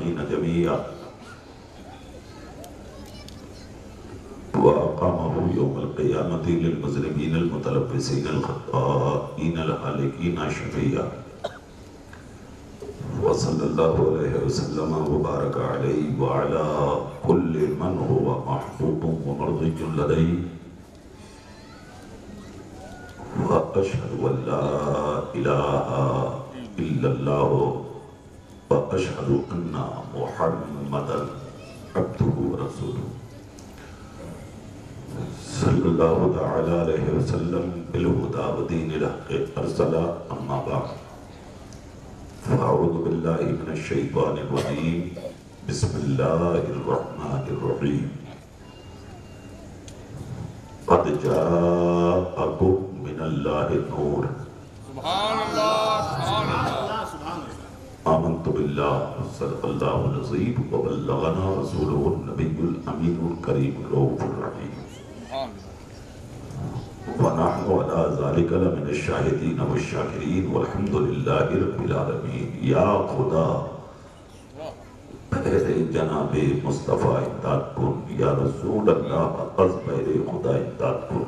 العالمين جميعا وأقامه يوم القيامة للمذنبين المتلبسين الخطائين الهالكين شفيعا وصلى الله عليه وسلم وبارك عليه وعلى كل من هو محبوب ومرضي لديه وأشهد أن لا إله إلا الله وأشهد أن محمدا عبده ورسوله صلى الله تعالى عليه وسلم بالهدى ودين الحق أرسلا أما بعد فأعوذ بالله من الشيطان الرجيم بسم الله الرحمن الرحيم قد جاءكم من الله نور سبحان الله سبحان الله آمنت بالله صدق الله العظيم وبلغنا رسوله النبي الأمين الكريم الرؤوف الرحيم ونحن على ذلك لمن الشاهدين والشاكرين والحمد لله رب العالمين یا خدا بہر جناب مصطفیٰ امداد کن یا رسول اللہ از بہر خدا امداد کن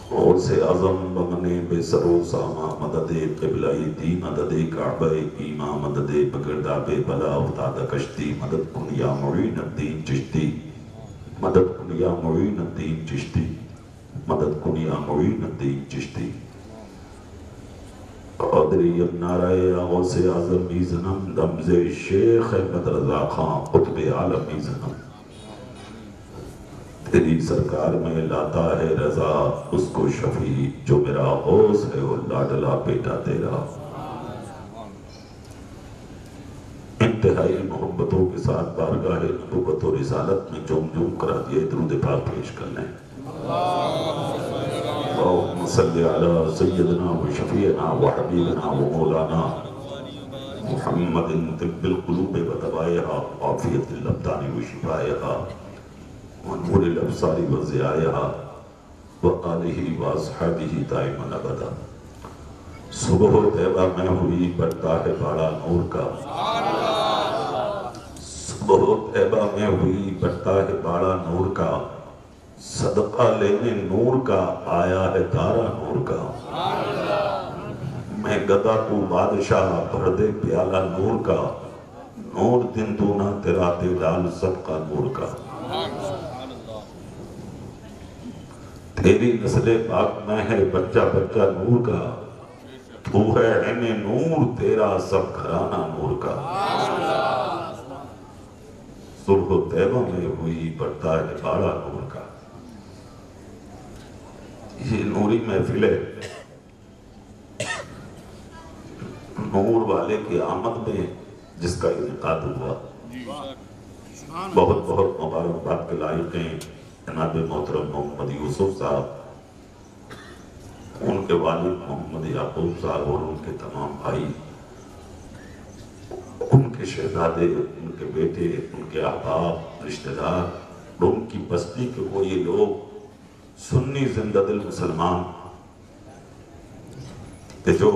اور سے عظم بمنے بے سر و ساما مدد قبلہ دی مدد کعبہ ایمہ مدد بگرداب بلا افتاد کشتی مدد کن یا معین الدین چشتی مدد کن یا معین الدین چشتی مدد کن یا معین الدین چشتی قادری نعرہ غوث اعظم میزنم دمز شیخ احمد رضا خان قطب عالم میزنم تیری سرکار میں لاتا ہے رضا اس کو شفیع جو میرا غوث ہے وہ لاڈلا بیٹا تیرا انتہائی محبتوں کے ساتھ بارگاہ نبوت و رسالت میں جم جم کرا دیئے درود پاک پیش کر لیں اللہم صلی علی سیدنا و شفیعنا و حبیبنا و مولانا محمد طب القلوب و دوائها عافیت الابدان و شفائها و نور الابصار و ضیائها و آلہ و اصحابہ دائما ابدا صبح طیبہ میں ہوئی بڑھتا ہے باڑا نور کا صبح طیبہ میں ہوئی بڑھتا ہے باڑا نور کا صدقہ لینے نور کا آیا ہے تارا نور کا میں گدا کو بادشاہ بھر دے پیالہ نور کا نور دن دونا تیرا دے ڈال سب کا نور کا تیری نسل پاک میں ہے بچہ بچہ نور کا تو ہے عین نور تیرا سب گھرانہ نور کا صبح طیبہ میں ہوئی بڑھتا ہے باڑا نور کا یہ نوری محفل ہے نور والے کی آمد میں جس کا انعقاد ہوا بہت بہت مبارکباد کے لائق ہیں جناب محترم محمد یوسف صاحب ان کے والد محمد یعقوب صاحب اور ان کے تمام بھائی ان کے شہزادے ان کے بیٹے ان کے احباب رشتہ دار اور ان کی بستی کے وہ یہ لوگ سنی زندہ دل مسلمان کہ جو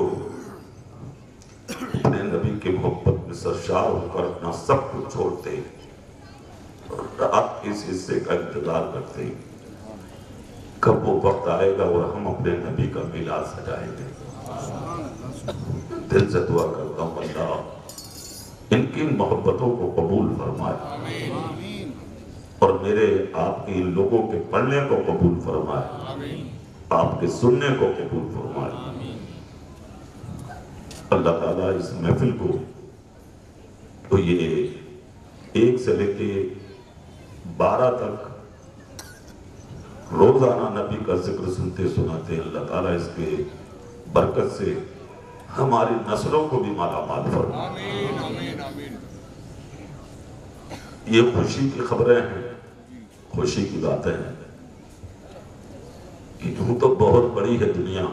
اپنے نبی کے محبت میں سرشار ہو کر اپنا سب کچھ چھوڑتے رات اس حصے کا انتظار کرتے کب وہ وقت آئے گا اور ہم اپنے نبی کا میلاد سجائیں گے دل سے دعا کرتا ہوں اللہ ان کی محبتوں کو قبول فرمائے اور میرے آپ کے ان لوگوں کے پڑھنے کو قبول فرمائے آپ کے سننے کو قبول فرمائے اللہ تعالیٰ اس محفل کو تو یہ 1 سے لے کے 12 تک روزانہ نبی کا ذکر سنتے سناتے اللہ تعالیٰ اس کے برکت سے ہماری نسلوں کو بھی مالا مال فرمائے یہ خوشی کی خبریں ہیں خوشی کی باتیں ہیں کہ یوں تو بہت بڑی ہے دنیا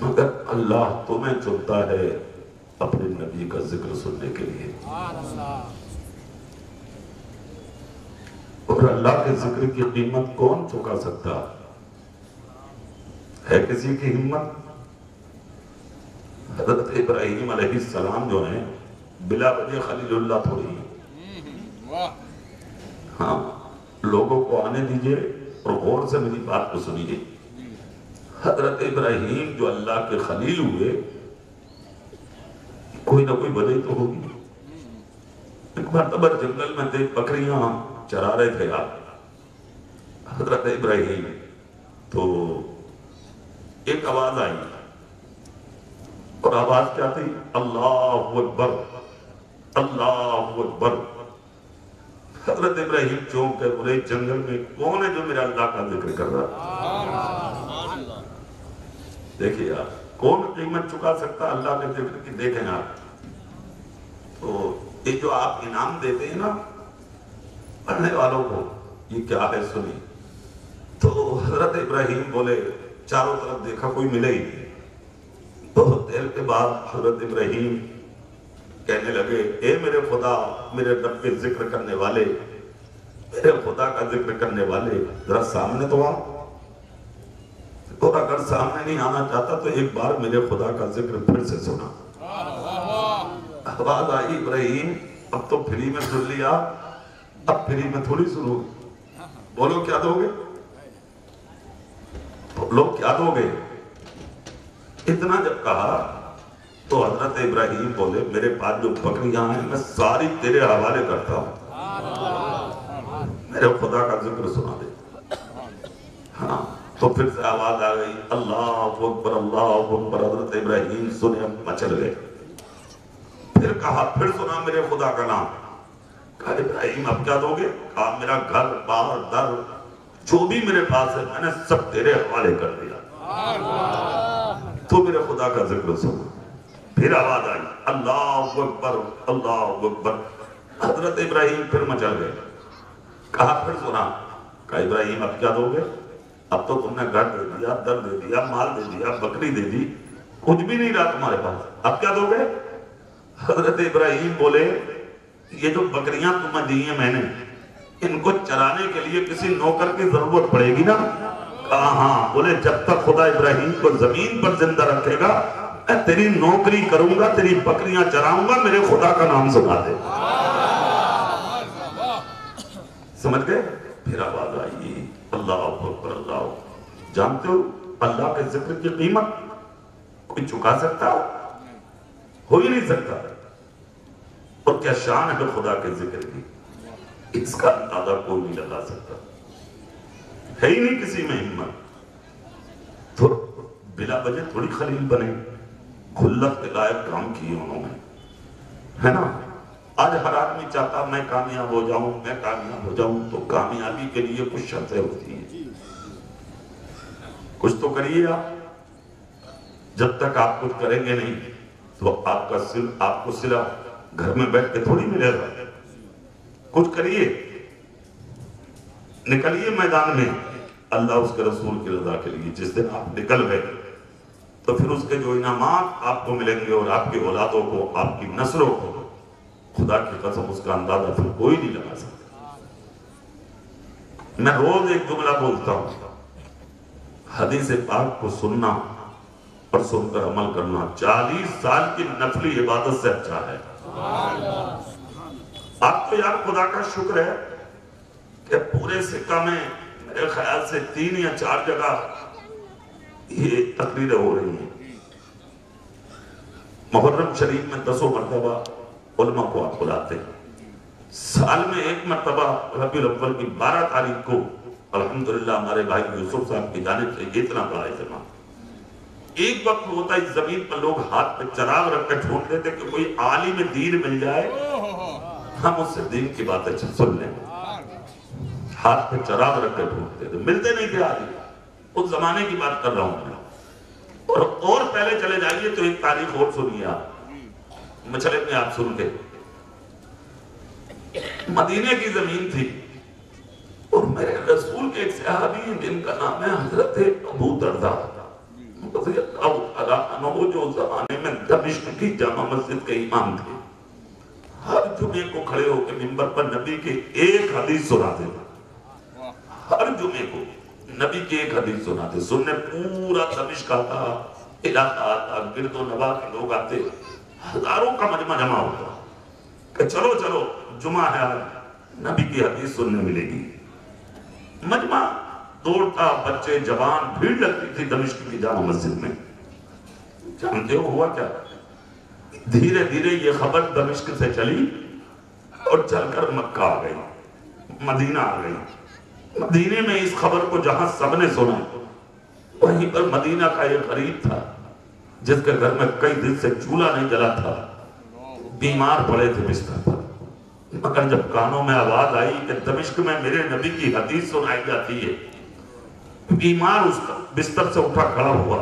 مگر اللہ تمہیں چنتا ہے اپنے نبی کا ذکر سننے کے لیے اور اللہ کے ذکر کی قیمت کون چکا سکتا ہے کسی کی ہمت حضرت ابراہیم علیہ السلام جو ہیں بلا وجہ خلیل اللہ تھوڑی ہیں. ہاں لوگوں کو آنے دیجئے اور غور سے میری بات کو سنیے. حضرت ابراہیم جو اللہ کے خلیل ہوئے کوئی نہ کوئی وجہ تو ہوگی. ایک مرتبہ جنگل میں تھے بکریاں چرا رہے تھے آپ حضرت ابراہیم تو ایک آواز آئی اور آواز کیا تھی؟ اللہ اکبر اللہ اکبر. حضرت ابراہیم چونک کے بولے جنگل میں کون ہے جو میرا اللہ کا ذکر کر رہا؟ دیکھیے آپ کون قیمت چکا سکتا اللہ کے ذکر کی. دیکھیں آپ تو یہ جو آپ انعام دیتے ہیں نا پڑھنے والوں کو یہ کیا ہے سنی. تو حضرت ابراہیم بولے چاروں طرف دیکھا کوئی ملے ہی نہیں. بہت دیر کے بعد حضرت ابراہیم کہنے لگے اے میرے خدا میرے رب کے ذکر کرنے والے میرے خدا کا ذکر کرنے والے ذرا سامنے تو آ. اور اگر سامنے نہیں آنا چاہتا تو ایک بار میرے خدا کا ذکر پھر سے سنا. آواز آئی ابراہیم اب تو فری میں سن لیا اب فری میں تھوڑی سنو. بولو کیا دو گے لوگ کیا دو گے. اتنا جب کہا تو حضرت ابراہیم بولے میرے پاس جو بکریاں ہیں میں ساری تیرے حوالے کرتا ہوں میرے خدا کا ذکر سنا دے. ہاں تو پھر سے آواز آ گئی اللہ اکبر اللہ اکبر. حضرت ابراہیم سنے مچل گئے. پھر کہا پھر سنا میرے خدا کا نام. کہا ابراہیم اب کیا دو گے؟ کہا میرا گھر بار در جو بھی میرے پاس ہے میں نے سب تیرے حوالے کر دیا تو میرے خدا کا ذکر سنا. پھر آواز آئی اللہ اکبر اللہ اکبر. حضرت ابراہیم پھر مچل گئے. کہا پھر سنا. کہا ابراہیم اب کیا دو گے؟ اب تو تم نے گھر دے دیا در دے دیا مال دے دیا بکری دے دی کچھ بھی نہیں رہا تمہارے پاس اب کیا دو گے؟ حضرت ابراہیم بولے یہ جو بکریاں تمہیں دی ہیں میں نے ان کو چرانے کے لیے کسی نوکر کی ضرورت پڑے گی نا. کہا ہاں. بولے جب تک خدا ابراہیم کو زمین پر زندہ رکھے گا میں تیری نوکری کروں گا تیری بکریاں چراؤں گا میرے خدا کا نام سنا دے. سمجھ گئے؟ پھر آواز آئی اللہ اکبر اللہ. جانتے ہو اللہ کے ذکر کی قیمت کوئی چکا سکتا ہو ہی نہیں سکتا. اور کیا شان ہے خدا کے ذکر کی اس کا اندازہ کوئی نہیں لگا سکتا. ہے ہی نہیں کسی میں ہمت. تو بلا وجہ تھوڑی خلیل بنے خلت کے لائق کام کیے انہوں نے ہے نا. آج ہر آدمی چاہتا میں کامیاب ہو جاؤں میں کامیاب ہو جاؤں. تو کامیابی کے لیے کچھ شرطیں ہوتی ہیں. کچھ تو کریے آپ. جب تک آپ کچھ کریں گے نہیں تو آپ کو صلہ گھر میں بیٹھ کے تھوڑی ملے گا. کچھ کریے نکلیے میدان میں اللہ اس کے رسول کی رضا کے لیے. جس دن آپ نکل گئے تو پھر اس کے جو انعامات آپ کو ملیں گے اور آپ کی اولادوں کو آپ کی نسلوں کو خدا کی قسم اس کا اندازہ پھر کوئی نہیں لگا سکتا. میں روز ایک جملہ بولتا ہوں حدیث پاک کو سننا اور سن کر عمل کرنا 40 سال کی نفلی عبادت سے اچھا ہے. آپ تو یار خدا کا شکر ہے کہ پورے سکہ میں میرے خیال سے 3 یا 4 جگہ یہ تقریریں ہو رہی ہیں. محرم شریف میں 10 مرتبہ علماء کو آپ بلاتے ہیں. سال میں 1 مرتبہ ربیع الاول کی 12 تاریخ کو الحمدللہ ہمارے بھائی یوسف صاحب کی جانب سے اتنا بڑا اہتمام. ایک وقت ہوتا ہے زمین پر لوگ ہاتھ پہ چراغ رکھ کے ڈھونڈتے تھے کہ کوئی عالم دین مل جائے ہم اس سے دین کی باتیں سن لیں. ہاتھ پہ چراغ رکھ کے ڈھونڈتے تھے ملتے نہیں تھے عالم. اس زمانے کی بات کر رہا ہوں میں. اور پہلے چلے جائیے تو ایک تاریخ اور سنیے آپ مچھلے میں آپ سن کے. مدینے کی زمین تھی اور میرے رسول کے ایک صحابی ہیں جن کا نام ہے حضرت ابو درداء رضی اللہ تعالیٰ عنہ جو زمانے میں دمشق کی جامع مسجد کے امام تھے. ہر جمعے کو کھڑے ہو کے منبر پر نبی کے ایک حدیث سناتے تھے. ہر جمعے کو نبی کے ایک حدیث سناتے. سننے پورا دمشق آتا علاقہ گرد و نواح کے لوگ آتے، ہزاروں کا مجمع جمع ہوتا کہ چلو چلو جمعہ ہے آج نبی کی حدیث سننے ملے گی۔ مجمع دوڑتا، بچے جوان، بھیڑ لگتی تھی دمشق کی جامع مسجد میں۔ جانتے ہو ہوا کیا؟ دھیرے دھیرے یہ خبر دمشق سے چلی اور چل کر مکہ آ گئی، مدینہ آ گئی۔ مدینے میں اس خبر کو جہاں سب نے سنا، وہیں پر مدینہ کا ایک غریب تھا جس کے گھر میں کئی دن سے چولہا نہیں جلا تھا، بیمار پڑے تھے بستر پر، مگر جب کانوں میں آواز آئی کہ دمشق میں میرے نبی کی حدیث سنائی جاتی ہے، بیمار اس بستر سے اٹھا کھڑا ہوا،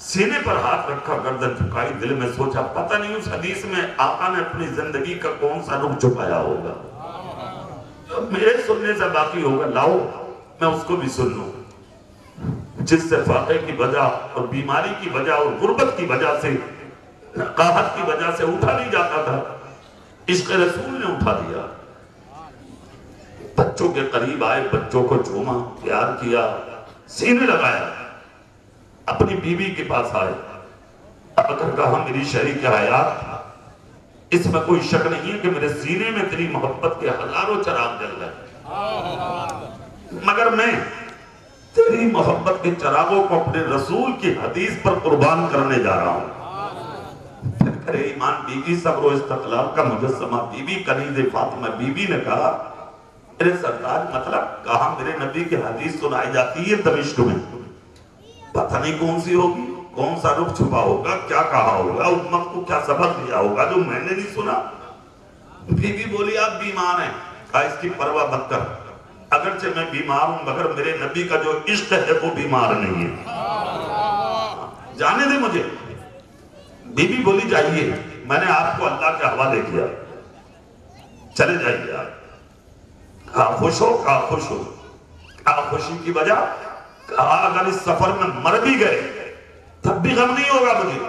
سینے پر ہاتھ رکھا، گردن جھکائی، دل میں سوچا پتہ نہیں اس حدیث میں آقا نے اپنی زندگی کا کون سا رخ چھپایا ہوگا، میرے سننے سے باقی ہوگا، لاؤ میں اس کو بھی سن لوں، جس سے فاقے کی وجہ اور بیماری کی وجہ اور غربت کی وجہ سے، قحط کی وجہ سے اٹھا نہیں جاتا تھا، عشق رسول نے اٹھا دیا۔ بچوں کے قریب آئے، بچوں کو چوما، پیار کیا، سینے لگایا، اپنی بیوی کے پاس آئے، اگر کہا میری شریک حیات، اس میں کوئی شک نہیں ہے کہ میرے سینے میں تیری محبت کے ہزاروں چراغ جل گئے، مگر میں تیری محبت کے چراغوں کو اپنے رسول کی حدیث پر قربان کرنے جا رہا ہوں۔ پھر کرے ایمان بیوی صبر و استقلال کا مجسمہ بی بی کنیز فاطمہ بی بی نے کہا میرے سرتاج مطلب کہا میرے نبی کی حدیث سنائی جاتی ہے دمشق میں، پتہ نہیں کون سی ہوگی، کون سا رخ چھپا ہوگا، کیا کہا ہوگا، امت کو کیا سبق دیا ہوگا جو میں نے نہیں سنا۔ بی بی بولی آپ بیمار ہیں، کہا اس کی پرواہ مت کر، اگرچہ میں بیمار ہوں مگر میرے نبی کا جو عشق ہے وہ بیمار نہیں ہے، جانے دے مجھے۔ بی بی بولی جائیے، میں نے آپ کو اللہ کے حوالے کیا، چلے جائیے آپ۔ کہا خوش ہو، کہا خوش ہو، کہا خوشی کی وجہ، کہا اگر اس سفر میں مر بھی گئے تب بھی غم نہیں ہوگا مجھے،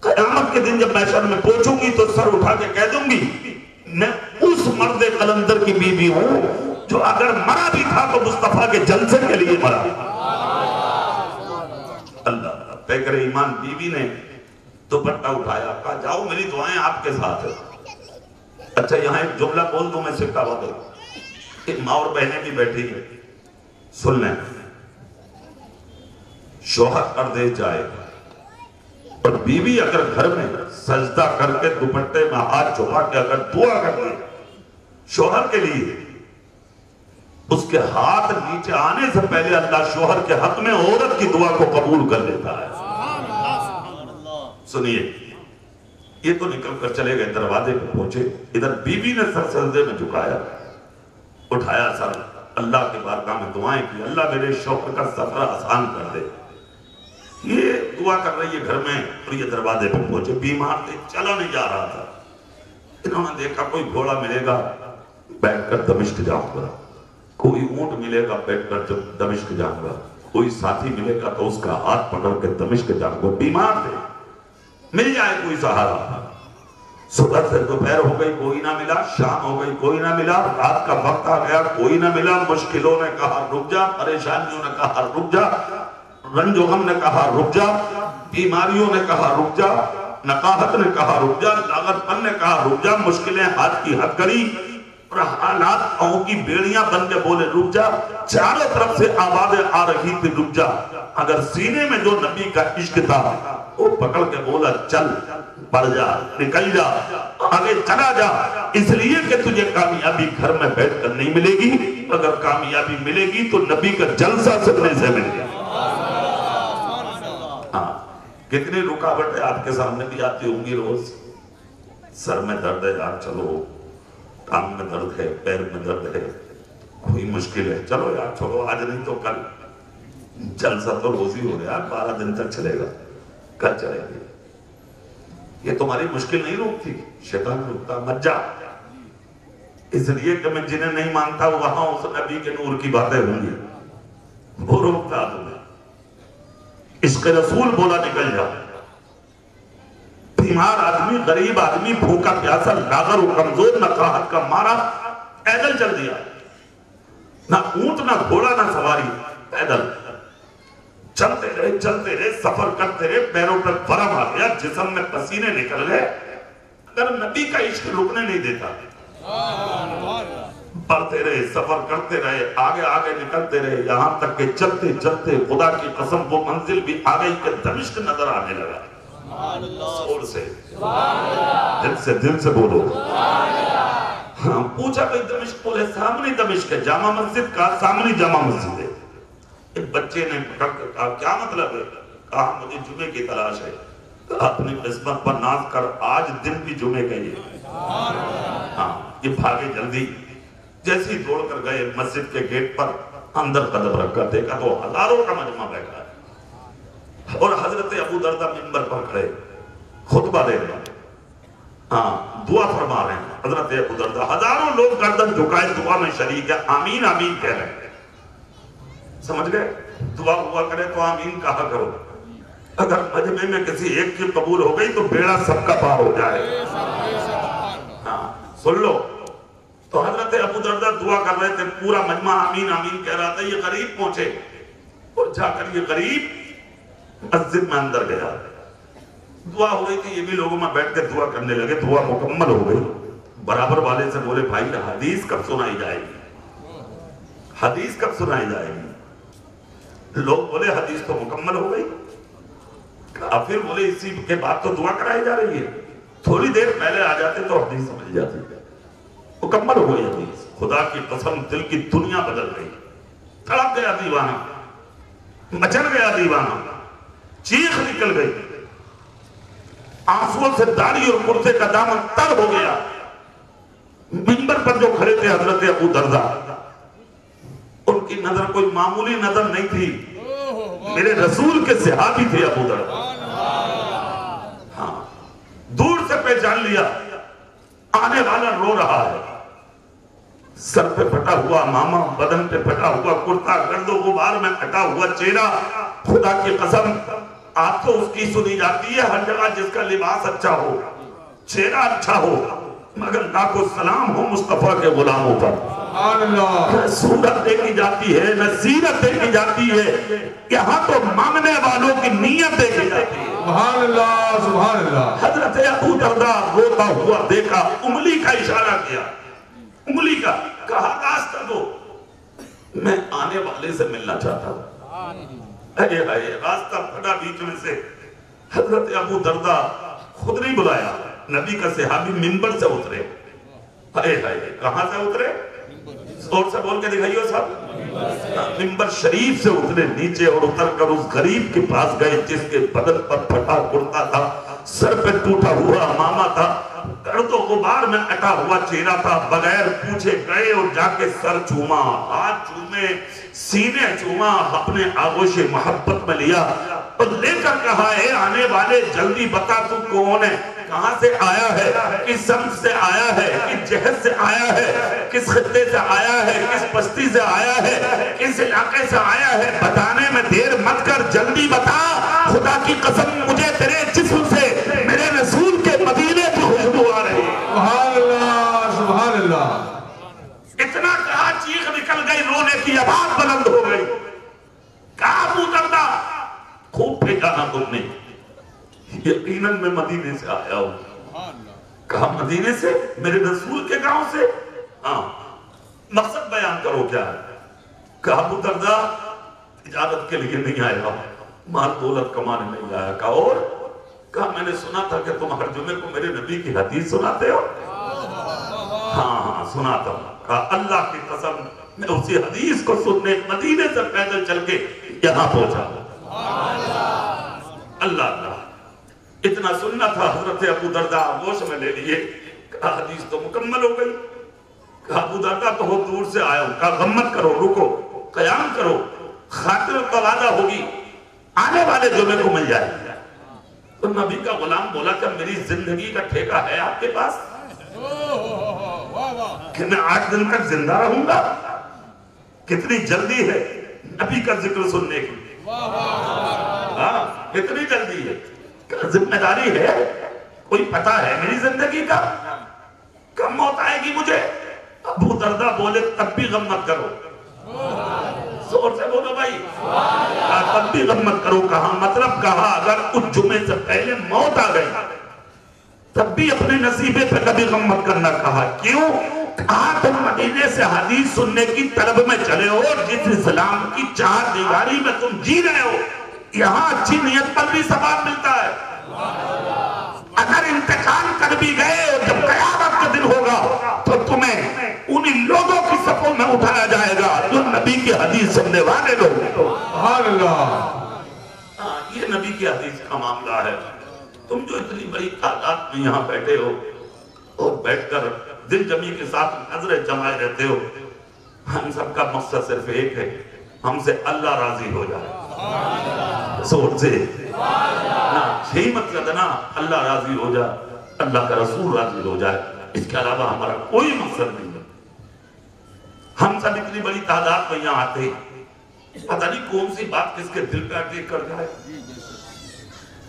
قیامت کے دن جب محشر میں پہنچوں گی تو سر اٹھا کے کہہ دوں گی میں اس مرد قلندر کی بیوی ہوں جو اگر مرا بھی تھا تو مصطفیٰ کے جلسے کے لیے مرا۔ اللہ پیکر ایمان بیوی نے دوپٹہ اٹھایا، کہا جاؤ میری دعائیں آپ کے ساتھ ہیں۔ اچھا یہاں ایک جملہ بول دوں میں سکتا ہوا دوں کہ ماں اور بہنیں بھی بیٹھی ہیں، سن لیں، شوہر پردے جائے اور بیوی اگر گھر میں سجدہ کر کے دوپٹے میں ہاتھ چھپا کے اگر دعا کر لے شوہر کے لیے، اس کے ہاتھ نیچے آنے سے پہلے اللہ شوہر کے حق میں عورت کی دعا کو قبول کر لیتا ہے۔ سنیے، یہ تو نکل کر چلے گئے، دروازے پہ پہنچے، ادھر بیوی نے سر سجدے میں جھکایا، اٹھایا سر، اللہ کے بارگاہ میں دعائیں کی، اللہ میرے شوہر کا سفر آسان کر دے۔ یہ دعا کر رہی ہے گھر میں اور یہ دروازے پہ پہنچے، بیمار تھے، چلا نہیں جا رہا تھا، انہوں نے دیکھا کوئی گھوڑا ملے گا بیٹھ کر دمشق جاؤں گا، کوئی اونٹ ملے گا بیٹھ کر دمشق جاؤں گا، کوئی ساتھی ملے گا تو اس کا ہاتھ پکڑ کے دمشق جاؤں گا، بیمار تھے، مل جائے کوئی سہارا۔ صبح سے دوپہر ہو گئی کوئی نہ ملا، شام ہو گئی کوئی نہ ملا، رات کا وقت آ گیا کوئی نہ ملا، مشکلوں نے کہا رک جا، پریشانیوں نے کہا رک جا، رنج و غم نے کہا رک جا، بیماریوں نے کہا رک جا، نقاہت نے کہا رک جا، لاغت پن نے کہا رک جا، مشکلیں ہاتھ کی حد کری اور حالات پاؤں کی بیڑیاں بن کے بولے رک جا، چاروں طرف سے آوازیں آ رہی تھی رک جا، اگر سینے میں جو نبی کا عشق تھا وہ پکڑ کے بولا چل، بڑھ جا، نکل جا، آگے چلا جا، اس لیے کہ تجھے کامیابی گھر میں بیٹھ کر نہیں ملے گی، اگر کامیابی ملے گی تو نبی کا جلسہ سننے سے ملے گی۔ ہاں کتنی رکاوٹیں آپ کے سامنے بھی آتی ہوں گی روز، سر میں درد ہے یار چلو، کام میں درد ہے، پیر میں درد ہے، کوئی مشکل ہے، چلو یار چھوڑو آج نہیں تو کل، جلسہ تو روز ہی ہو رہا ہے، 12 دن تک چلے گا، کل چلے گی، یہ تمہاری مشکل نہیں روکتی، شیطان روکتا، مت جا، اس لیے کہ میں جنہیں نہیں مانتا وہاں اس نبی کے نور کی باتیں ہوں گی، وہ روکتا تمہیں، عشق رسول بولا نکل جا، بیمار آدمی، غریب آدمی، بھوکا پیاسا، لاغر و کمزور، نقاہت کا مارا، پیدل چل دیا، نہ اونٹ نہ گھوڑا نہ سواری، پیدل چلتے رہے سفر کرتے رہے، پیروں پر ورم آ گیا، جسم میں پسینے نکل گئے، اگر نبی کا عشق رکنے نہیں دیتا، بڑھتے رہے سفر کرتے رہے، آگے نکلتے رہے، یہاں تک کہ چلتے چلتے خدا کی قسم وہ منزل بھی آ گئی کہ دمشق نظر آنے لگا۔ زور سے دل سے بولو، ہاں پوچھا بھئی دمشق، بولے سامنے دمشق ہے، جامع مسجد کا سامنے جامع مسجد ہے۔ ایک بچے نے پکڑ کر کہا کیا مطلب ہے؟ کہا مجھے جمعے کی تلاش ہے۔ کہا اپنی قسمت پر ناز کر، آج دن بھی جمعے کا یہ، ہاں یہ بھاگے جلدی، جیسے ہی دوڑ کر گئے مسجد کے گیٹ پر، اندر قدم رکھا، دیکھا تو ہزاروں کا مجمع بیٹھا ہے اور حضرت ابو دردہ منبر پر کھڑے خطبہ دے رہے ہیں، ہاں دعا فرما رہے ہیں۔ حضرت ابو دردہ، ہزاروں لوگ گردن جھکائے دعا میں شریک ہے، آمین آمین کہہ رہے ہیں۔ سمجھ گئے؟ دعا ہوا کرے تو آمین کہا کرو، اگر مجمع میں کسی ایک کی قبول ہو گئی تو بیڑا سب کا پار ہو جائے۔ ہاں سن لو، تو حضرت ابو دردہ دعا کر رہے تھے، پورا مجمع آمین آمین کہہ رہا تھا، یہ غریب پہنچے اور جا کر یہ غریب مسجد میں اندر گیا، دعا ہو گئی تھی، یہ بھی لوگوں میں بیٹھ کے دعا کرنے لگے، دعا مکمل ہو گئی، برابر والے سے بولے بھائی حدیث کب سنائی جائے گی؟ حدیث کب سنائی جائے گی؟ لوگ بولے حدیث تو مکمل ہو گئی، پھر بولے اسی کے بعد تو دعا کرائی جا رہی ہے، تھوڑی دیر پہلے آ جاتے تو حدیث سمجھ جاتی، مکمل ہو گئی حدیث۔ خدا کی قسم دل کی دنیا بدل گئی، تڑپ گیا دیوانہ، مچل گیا دیوانہ، چیخ نکل گئی، آنسوؤں سے داڑھی اور کرتے کا دامن تر ہو گیا۔ منبر پر جو کھڑے تھے حضرت ابو دردہ، ان کی نظر کوئی معمولی نظر نہیں تھی، میرے رسول کے صحابی تھے ابو دردہ۔ ہاں دور سے پہچان لیا، آنے والا رو رہا ہے، سر پہ پھٹا ہوا ماما، بدن پہ پھٹا ہوا کرتا، گرد و غبار میں پھٹا ہوا چہرہ، خدا کی قسم آپ تو اس کی سنی جاتی ہے ہر جگہ جس کا لباس اچھا ہو، چہرہ اچھا ہو، مگر لاکھ سلام ہو مصطفیٰ کے غلاموں پر۔ نہ صورت دیکھی جاتی ہے، نہ سیرت دیکھی جاتی ہے، یہاں تو مانگنے والوں کی نیت دیکھی جاتی ہے۔ سبحان اللہ سبحان اللہ۔ حضرت ابو دردہ روتا ہوا دیکھا، انگلی کا اشارہ کیا، انگلی کا، کہا راستہ دو، میں آنے والے سے ملنا چاہتا ہوں۔ اے راستہ پھٹا بیچ میں سے، حضرت ابو دردہ خود نہیں بلایا، نبی کا صحابی منبر سے اترے، کہاں سے اترے؟ اور سے بول کے دکھائیو صاحب، منبر شریف سے اترے نیچے اور اتر کر اس غریب کے پاس گئے جس کے بدن پر پھٹا کرتا تھا، سر پہ ٹوٹا ہوا امامہ تھا، گرد و غبار میں اٹا ہوا چہرہ تھا، بغیر پوچھے گئے اور جا کے سر چوما، ہاتھ چومے، سینے چوما، اپنے آغوش محبت میں لیا اور لے کر کہا اے آنے والے جلدی بتا تو کون ہے، کہاں سے آیا ہے، کس سمت سے آیا ہے، کس جہت سے آیا ہے، کس خطے سے آیا ہے، کس بستی سے آیا ہے، کس علاقے سے آیا ہے، بتانے میں دیر مت کر، جلدی بتا، خدا کی قسم مجھے تیرے جسم سے میرے رسول کے مدینے کی خوشبو آ رہی ہے۔ سبحان اللہ سبحان اللہ۔ اتنا کہا چیخ نکل گئی، رونے کی آواز بلند ہو گئی، کہا ابو دردہ خوب پہچانا تم نے، یقیناً میں مدینے سے آیا ہوں۔ کہا مدینے سے؟ میرے رسول کے گاؤں سے؟ ہاں، مقصد بیان کرو کیا ہے؟ کہا ابو دردہ تجارت کے لیے نہیں آیا، مال دولت کمانے نہیں آیا۔ کہا اور؟ کہا میں نے سنا تھا کہ تم ہر جمعے کو میرے نبی کی حدیث سناتے ہو۔ ہاں سناتا ہوں۔ کہا اللہ کی قسم میں اسی حدیث کو سننے مدینے سے پیدل چل کے یہاں پہنچا۔ اللہ اللہ، اتنا سننا تھا۔ حضرت ابو دردہ آغوش میں لے لیے، کہا حدیث تو مکمل ہو گئی۔ کہا ابو دردہ بہت دور سے آیا ہوں۔ کہا غم مت کرو، رکو، قیام کرو، خاطر توادہ ہوگی، آنے والے جمعے کو مل جائے گا۔ تو نبی کا غلام بولا کہ میری زندگی کا ٹھیکہ ہے آپ کے پاس کہ میں 8 دن تک زندہ رہوں گا؟ کتنی جلدی ہے نبی کا ذکر سننے کی، ہاں کتنی جلدی ہے، ذمہ داری ہے، کوئی پتہ ہے میری زندگی کا، کب موت آئے گی مجھے؟ ابو دردہ بولے تب بھی غم مت کرو، زور سے بولو بھائی تب بھی غم مت کرو. کہا مطلب کہا اگر اس جمعے سے پہلے موت آ گئی تب بھی اپنے نصیبے پہ کبھی غم مت کرنا. کہا کیوں؟ کہا تم مدینے سے حدیث سننے کی طلب میں چلے ہو, جس اسلام کی چار دیواری میں تم جی رہے ہو یہاں اچھی نیت پر بھی ثواب ملتا ہے. اگر انتقال کر بھی گئے جب قیامت کا دن ہوگا تو تمہیں انہی لوگوں کی صفوں میں اٹھایا جائے گا جو نبی کی حدیث سننے والے لوگ. سبحان اللہ. یہ نبی کی حدیث کا معاملہ ہے. تم جو اتنی بڑی تعداد میں یہاں بیٹھے ہو اور بیٹھ کر دل جمی کے ساتھ نظریں جمائے رہتے ہو, ہم سب کا مقصد صرف ایک ہے, ہم سے اللہ راضی ہو جائے. زور سے یہی مقصد ہے نا, اللہ راضی ہو جائے, اللہ کا رسول راضی ہو جائے. اس کے علاوہ ہمارا کوئی مقصد نہیں ہے. ہم سب اتنی بڑی تعداد میں یہاں آتے ہیں, پتہ نہیں کون سی بات کس کے دل پہ اٹیک کر جائے,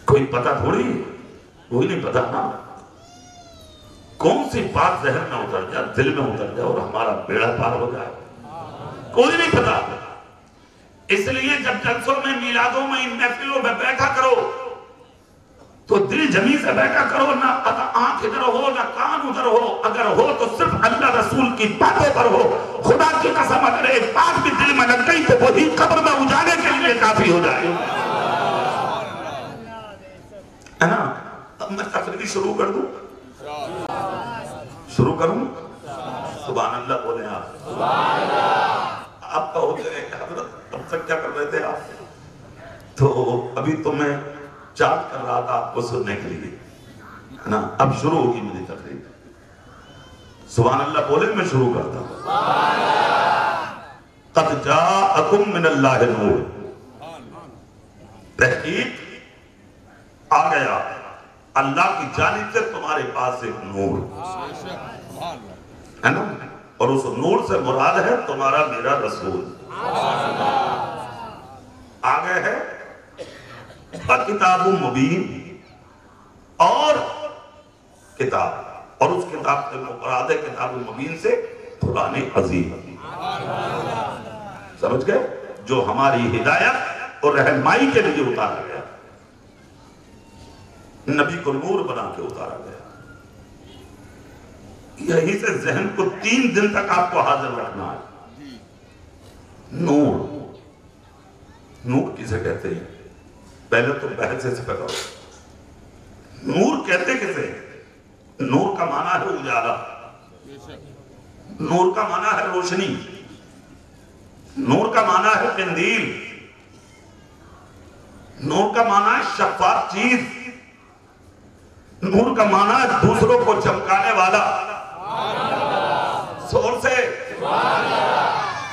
کوئی پتہ تھوڑی, کوئی نہیں پتہ نا. کون سی بات ذہن میں اتر جائے, دل میں اتر جائے اور ہمارا بیڑا پار ہو جائے, کوئی نہیں پتہ. اس لیے جب جلسوں میں میلادوں میں ان محفلوں میں بیٹھا کرو تو دل جمی سے بیٹھا کرو, نہ آنکھ ادھر ہو نہ کان ادھر ہو, اگر ہو تو صرف اللہ رسول کی باتوں پر ہو. خدا کی قسم اگر ایک بات بھی دل میں لگ گئی تو وہی قبر میں اجاڑے کے لیے کافی ہو جائے. ہے نا؟ اب میں تقریر شروع کر دوں, شروع کروں. سبحان اللہ بولیں آپ. آپ کا ہوتے ہیں حضرت اب تک کیا کر رہے تھے آپ, تو ابھی تو میں چارٹ کر رہا تھا آپ کو سننے کے لیے, ہے نا. اب شروع ہوگی میری تقریر. سبحان اللہ بولے, میں شروع کرتا ہوں. قد جاءکم من اللہ نور, تحقیق آ گیا اللہ کی جانب سے تمہارے پاس ایک نور, ہے نا. اور اس نور سے مراد ہے تمہارا میرا رسول. آگے ہے کتاب مبین, اور کتاب, اور اس کتاب سے مراد ہے کتاب مبین سے قرآن عظیم. سمجھ گئے؟ جو ہماری ہدایت اور رہنمائی کے لیے اتارا گیا, نبی کو نور بنا کے اتارا گیا. یہی سے ذہن کو 3 دن تک آپ کو حاضر رکھنا ہے. نور, نور کسے کہتے ہیں؟ پہلے تو بحث سے پکڑو. نور کہتے کسے؟ نور کا معنی ہے اجالا, نور کا معنی ہے روشنی, نور کا معنی ہے قندیل, نور کا معنی ہے شفاف چیز, نور کا معنی ہے دوسروں کو چمکانے والا. زور سے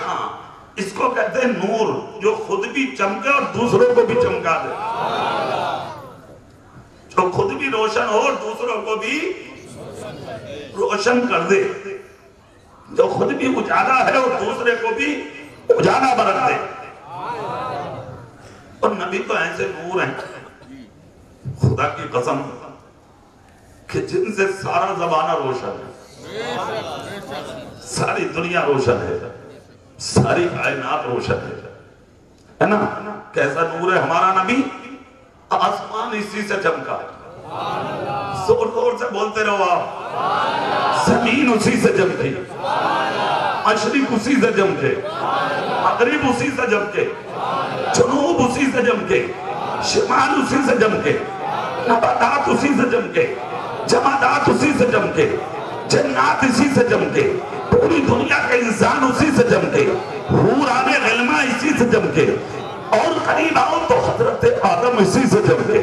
ہاں, اس کو کہتے ہیں نور جو خود بھی چمکے اور دوسروں کو بھی چمکا دے, جو خود بھی روشن ہو اور دوسروں کو بھی روشن کر دے, جو خود بھی اجالا ہے اور دوسرے کو بھی اجالا برت دے. اور نبی تو ایسے نور ہیں خدا کی قسم کہ جن سے سارا زمانہ روشن ہے, ساری دنیا روشن ہے, ساری کائنات روشن ہے نا. کیسا نور ہے ہمارا نبی, آسمان اسی سے چمکا, زور زور سے بولتے رہو آپ. زمین اسی سے چمکی, مشرق اسی سے چمکے, مغرب اسی سے چمکے, جنوب اسی سے چمکے, شمال اسی سے چمکے, نباتات اسی سے چمکے, جمادات اسی سے چمکے, جنات اسی سے چمکے, پوری دنیا کے انسان اسی سے چمکے, حوران غلمہ اسی سے چمکے, اور قریب آؤ تو حضرت آدم اسی سے چمکے,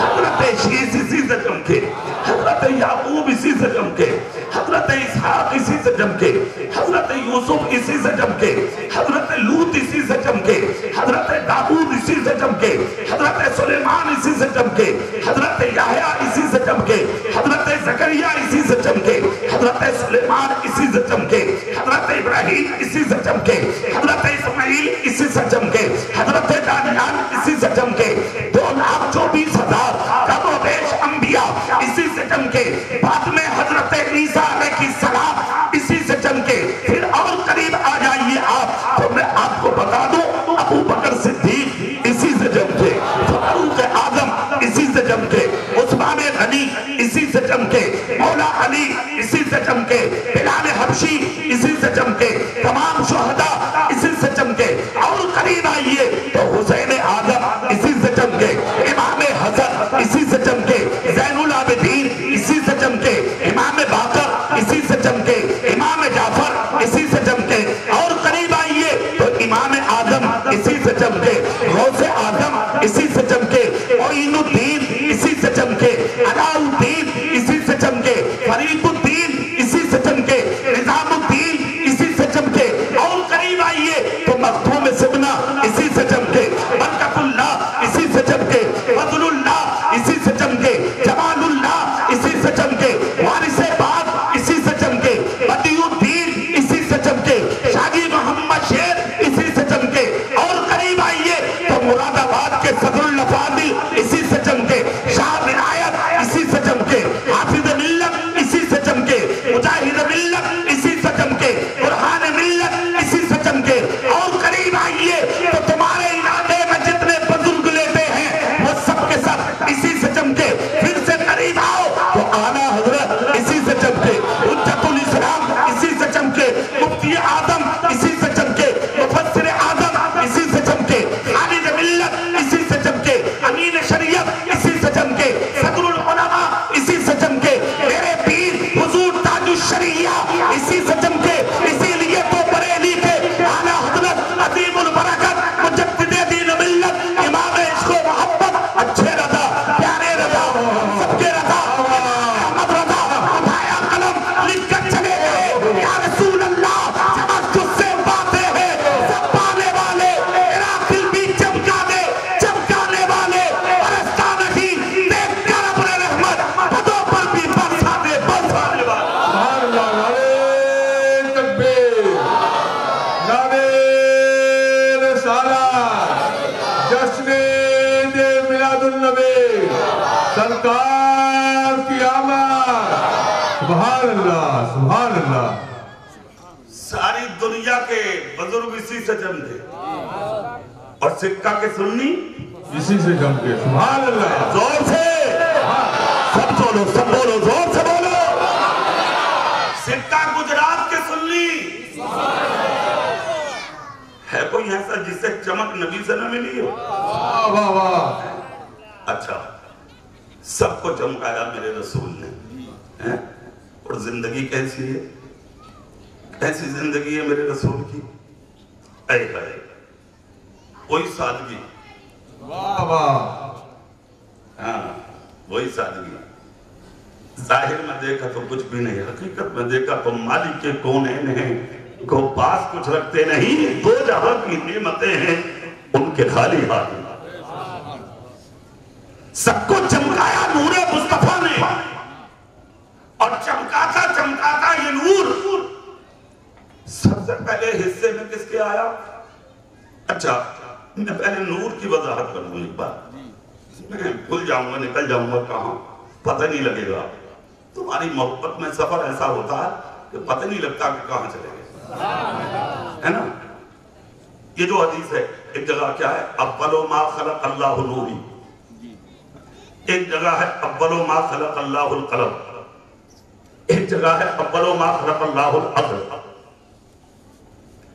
حضرت شیس اسی سے چمکے, حضرت یعقوب اسی سے چمکے, حضرت اسحاق اسی سے چمکے, حضرت یوسف اسی سے چمکے, حضرت لوط اسی سے چمکے, حضرت داؤد اسی سے چمکے, حضرت سلیمان اسی سے چمکے, حضرت یحییٰ اسی سے چمکے, حضرت زکریا اسی سے چمکے, حضرت سلیمان اسی سے چمکے, حضرت ابراہیم اسی سے چمکے, حضرت اسماعیل اسی سے چمکے, حضرت دانیال اسی سے چمکے, 2,24,000 کم و بیش انبیاء اسی سے چمکے, بعد میں حضرت عیسیٰ علیہ السلام اسی سے چمکے. پھر اور قریب آ جائیے آپ تو میں آپ کو بتا دوں چمکے، مولا علی اسی سے چمکے، بلال حبشی اسی سے چمکے، تمام شہداء اسی سے چمکے، اور قریب آئیے تو حسین آدم اسی سے چمکے، امام حسن اسی سے چمکے، زین العابدین اسی سے چمکے، امام باقر اسی سے چمکے، امام جعفر اسی سے چمکے، اور قریب آئیے تو امام آدم اسی سے چمکے، غوث آدم اسی سے چمکے، معین الدین اسی سے چمکے، علاء الدین اسی سے چمکے، فرید الدین اسی سے چمکے، نظام الدین اسی سے چمکے، اور قریب آئیے تو مختوم سبنا اسی سے چمکے، برکت اللہ اسی سے چمکے، فضل اللہ اسی سے چمکے، جمال اللہ اسی سے چمکے، وارث پاک اسی سے چمکے، بدیع الدین اسی سے چمکے، شاہی محمد شیر اسی سے چمکے، اور قریب آئیے تو مراد آباد کے صدر الافاضل اسی سے چمکے، شاہ ولایت اسی سے چمکے، حافظ ملت اسی سے چمکے، مجاہد ملت اسی سے چمکے، برہان ملت اسی سے چمکے، اور قریب آئیے تو تمہارے علاقے میں جتنے بزرگ لیتے ہیں وہ سب کے سب اسی سے چمکے، پھر سے قریب آؤ تو اعلیٰ حضرت اسی سے چمکے، حجت الاسلام اسی سے چمکے، مفتی اعظم اسی سے چمکے، مفسر اعظم اسی سے چمکے، خالد ملت اسی سے چمکے، امین شریعت اسی سے چمکے، صدر العلماء اسی سے چمکے، میرے پیر حضور تاج الشریعہ اسی سے چمکے، اسی لیے تو بریلی کے اعلیٰ حضرت عظیم البرکت مجدد دین ملت امام عشق و محبت اچھے رضا پیارے رضا سب کے رضا احمد رضا اٹھایا قلم لکھ کر چلے گئے، یا رسول اللہ چمک تجھ سے باتیں ہیں سب پانے والے، عراقی بھی چمکانے والے، برستا نہیں دیکھ کر ابر رحمت پدوں پر بھی برسانے والے۔ سبحان اللہ، نعرہ تکبیر، نعرہ رسالت، جشن میلاد النبی، سرکار کی آمد، سبحان اللہ، سبحان اللہ۔ ساری دنیا کے بزرگ اسی سے چمکے، اور سکہ کے سنی اسی سے چمکے، سبحان اللہ۔ زور سے سب بولو زور سے بولو، سکہ گجرات کے سنی ہے کوئی ایسا جس سے چمک نبی سے نہ ملی ہو؟ واہ واہ واہ، اچھا، سب کو چمکایا میرے رسول نے، اور زندگی کیسی ہے؟ ایسی زندگی ہے میرے رسول کی، اے بھائی وہی سادگی، واہ واہ، ہاں وہی سادگی، ظاہر میں دیکھا تو کچھ بھی نہیں، حقیقت میں دیکھا تو مالک کے کونین ہیں، کو پاس کچھ رکھتے نہیں، دو جہاں کی نعمتیں ہیں ان کے خالی ہاتھ، سب کو چمکایا نور مصطفیٰ نے، اور چمکاتا یہ نور سب سے پہلے حصے میں کس کے آیا؟ اچھا میں پہلے نور کی وضاحت کروں ایک بار، میں بھول جاؤں گا نکل جاؤں گا کہاں پتہ نہیں لگے گا، تمہاری محبت میں سفر ایسا ہوتا ہے کہ پتہ نہیں لگتا کہ کہاں چلے گئے، ہے نا؟ یہ جو حدیث ہے ایک جگہ کیا ہے؟ اول ما خلق اللہ نوری، ایک جگہ ہے اول ما خلق اللہ القلم، ایک جگہ ہے اول ما خلق اللہ العقل،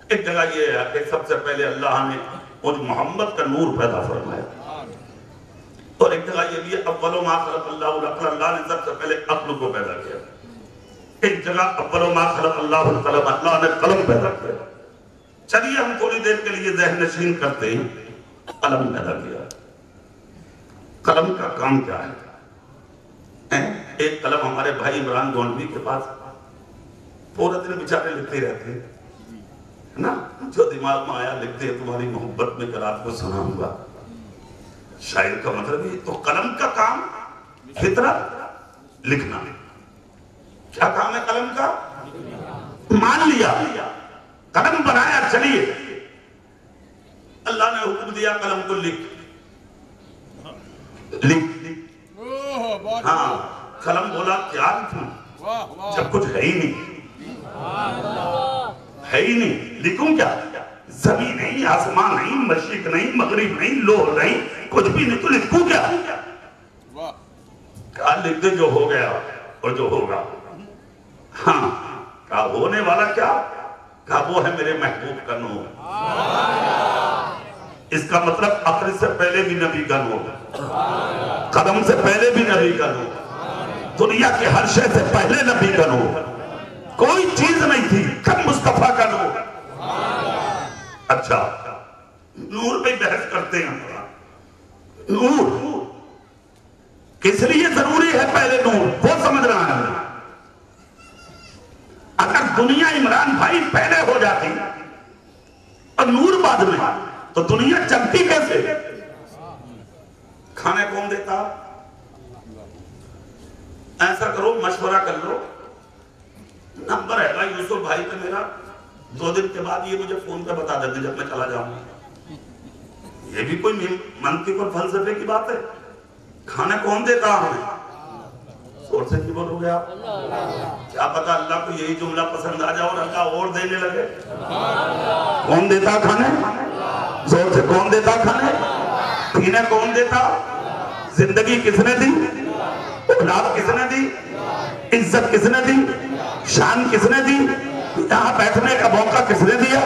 ایک جگہ یہ ہے کہ سب سے پہلے اللہ نے مجھ محمد کا نور پیدا فرمایا، اور ایک جگہ یہ بھی ہے اول ما خلق اللہ العقل، اللہ نے سب سے پہلے عقل کو پیدا کیا، ایک جگہ اول ما خلق اللہ القلم، اللہ نے قلم پیدا کیا۔ چلیے ہم تھوڑی دیر کے لیے ذہن نشین کرتے ہیں، قلم پیدا کیا، قلم کا کام کیا ہے؟ ایک قلم ہمارے بھائی عمران گونڈوی کے پاس پورا دن بیچارے لکھتے رہتے ہیں نا، جو دماغ میں آیا لکھتے ہیں، تمہاری محبت میں کل آپ کو سناؤں گا، شاعر کا مطلب یہ تو قلم کا کام فطرت لکھنا، کیا کام ہے قلم کا؟ مان لیا قلم بنایا، چلیے اللہ نے حکم دیا قلم کو لکھ، ہاں قلم بولا کیا لکھوں جب کچھ ہے ہی نہیں، ہے ہی نہیں، لکھوں کیا؟ زمین نہیں، آسمان نہیں، مشرق نہیں، مغرب نہیں، لوح نہیں، کچھ بھی نہیں، تو لکھوں کیا؟ کہا لکھ دے جو ہو گیا، اور جو ہوگا. ہاں کہا ہونے والا کیا؟ کہا وہ ہے میرے محبوب کا نور. اس کا مطلب عقل سے پہلے بھی نبی کا نور, قدم سے پہلے بھی نبی کا نور, دنیا کے ہر شے سے پہلے نبی کا نور. کوئی چیز نہیں تھی کم مصطفیٰ کا نور. اچھا نور پہ بحث کرتے ہیں. نور کس لیے ضروری ہے پہلے نور, وہ سمجھ رہا ہے. اگر دنیا عمران بھائی پہلے ہو جاتی اور نور بعد میں تو دنیا چلتی کیسے؟ کھانے کون دیتا؟ ایسا کرو مشورہ کر لو, نمبر ہے بھائی یوسف بھائی کا میرا, 2 دن کے بعد یہ مجھے فون پہ بتا دیتے جب میں چلا جاؤں. یہ بھی کوئی منطق اور فلسفے کی بات ہے؟ کھانا کون دیتا ہمیں؟ زور سے کی بولو گے آپ؟ کیا پتا اللہ کو یہی جملہ پسند آ جائے اور اللہ اور دینے لگے. کون دیتا کھانے؟ زور سے کون دیتا کھانے؟ پینے کون دیتا؟ زندگی کس نے دی؟ اولاد کس نے دی؟ عزت کس نے دی؟ شان کس نے دی؟ یہاں بیٹھنے کا موقع کس نے دیا؟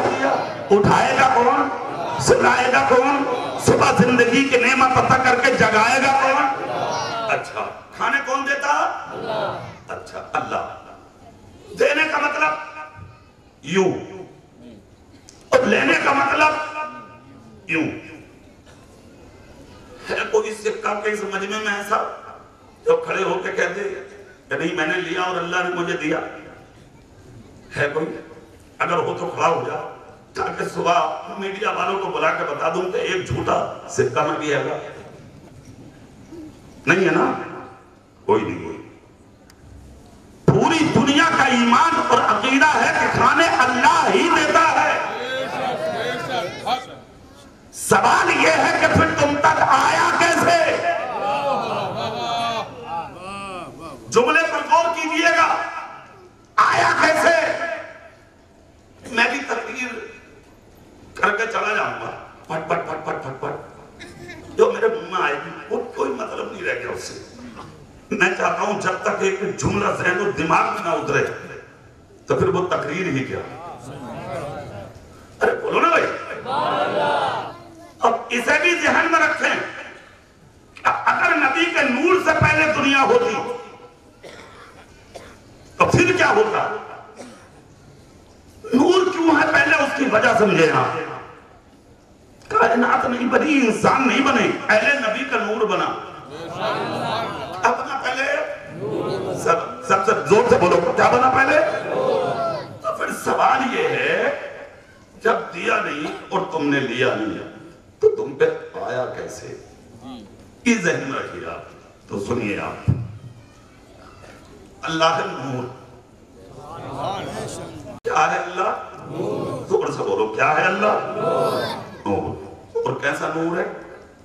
اٹھائے گا کون؟ سلائے گا کون؟ صبح زندگی کی نعمت عطا کر کے جگائے گا کون؟ اچھا کھانے کون دیتا؟ اللہ. اچھا اللہ. دینے کا مطلب یوں اور لینے کا مطلب یوں. ہے کوئی سکہ کے اس مجمع میں ایسا جو کھڑے ہو کے کہتے کہ نہیں میں نے لیا اور اللہ نے مجھے دیا؟ ہے کوئی؟ اگر ہو تو کھڑا ہو جا تاکہ صبح میڈیا والوں کو بلا کے بتا دوں کہ ایک جھوٹا سکہ میں بھی ہے گا. نہیں ہے نا؟ کوئی نہیں. کوئی پوری دنیا کا ایمان اور عقیدہ ہے کہ کھانے اللہ ہی دیتا ہے. سوال یہ ہے کہ پھر تم تک آیا کیسے؟ جملے پر غور کیجئے گا. آیا کیسے؟ میں بھی تقریر کر کے چلا جاؤں گا پٹ پٹ پٹ پٹ پٹ پٹ, جو میرے منہ میں آئے گی وہ کوئی مطلب نہیں رہ گیا اس سے. میں چاہتا ہوں جب تک ایک جملہ ذہن و دماغ میں نہ اترے تو پھر وہ تقریر ہی کیا. ارے بولو نا بھائی. اب اسے بھی ذہن میں رکھیں کہ اگر نبی کے نور سے پہلے دنیا ہوتی تو پھر کیا ہوتا؟ نور کیوں ہے پہلے اس کی وجہ سمجھے. کائنات نہیں بنی, انسان نہیں بنے, پہلے نبی کا نور بنا. اپنا پہلے سب سے زور سے بولو کیا بنا پہلے؟ تو پھر سوال یہ ہے جب دیا نہیں اور تم نے لیا نہیں تو تم پہ آیا کیسے؟ یہ ذہن میں رکھیے آپ. تو سنیے آپ, اللہ ہے نور. کیا ہے اللہ؟ زور سے بولو کیا ہے اللہ؟ نور. اور کیسا نور ہے؟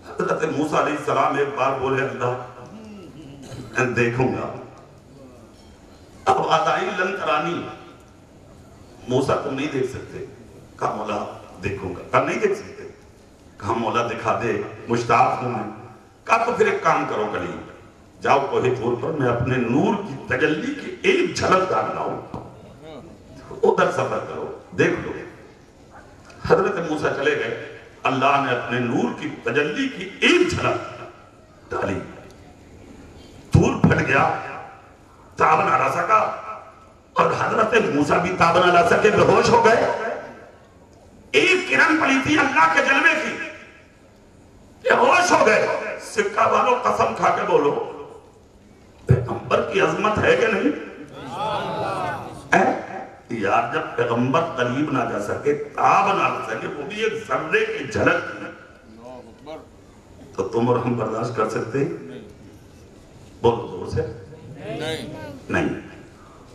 حضرت موسیٰ علیہ السلام ایک بار بولے اللہ میں دیکھوں گا. اب آدائی لن ترانی, موسیٰ تم نہیں دیکھ سکتے. کہا مولا دیکھوں گا. کہا نہیں دیکھ سکتے. کہا مولا دکھا دے, مشتاق ہوں میں. کہا تو پھر ایک کام کرو کلیم, جاؤ کوہ طور پر میں اپنے نور کی تجلی کی ایک جھلک ڈال لاؤں, ادھر سفر کرو دیکھ لو. حضرت موسیٰ چلے گئے. اللہ نے اپنے نور کی تجلی کی ایک جھلک ڈالی, دور پھٹ گیا, تاب نہ رہ سکا. اور حضرت موسیٰ بھی تاب نہ رہ سکے, بے ہوش ہو گئے. ایک کرن پڑی تھی اللہ کے جلوے کی, بے ہوش ہو گئے. سکہ والوں قسم کھا کے بولو پیغمبر کی عظمت ہے کہ نہیں؟ یار جب پیغمبر قریب نہ جا سکے, تاب نہ رہ سکے, وہ بھی ایک ذرے کی جھلک تھی, تو تم اور ہم برداشت کر سکتے ہیں؟ بولو زور سے. نہیں.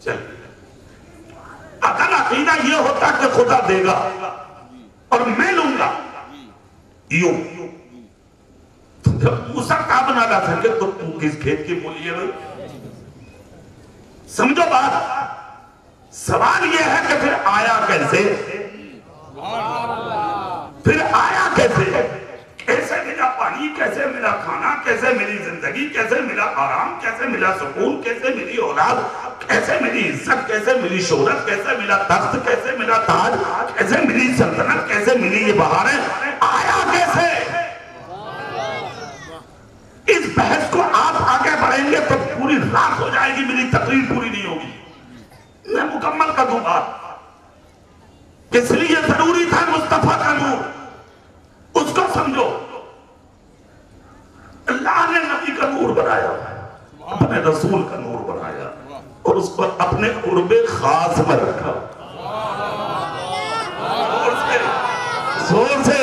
چل اگر عقیدہ یہ ہوتا کہ خدا دے گا اور میں لوں گا یوں, تو جب موسیٰ تاب نہ رہ سکے تو تم کس کھیت کی مولی ہے بھائی؟ سمجھو بات. سوال یہ ہے کہ پھر آیا کیسے؟ پھر آیا کیسے؟ کیسے بھیجا پانی کیسے ملا کھانا، کیسے ملی زندگی، کیسے ملا آرام، کیسے ملا سکون، کیسے ملی اولاد، کیسے ملی عزت، کیسے ملی شہرت، کیسے ملا تخت، کیسے ملا تاج، کیسے ملی سلطنت، کیسے ملی یہ بہاریں، آیا کیسے؟ اس بحث کو آپ آگے بڑھیں گے تو پوری رات ہو جائے گی، میری تقریر پوری نہیں ہوگی۔ میں مکمل کر دوں بات۔ اس لیے ضروری تھا مصطفیٰ کا نور، اس کو سمجھو۔ اللہ نے نبی کا نور بنایا، اپنے رسول کا نور بنایا، اور اس پر اپنے قرب خاص میں رکھا۔ زور سے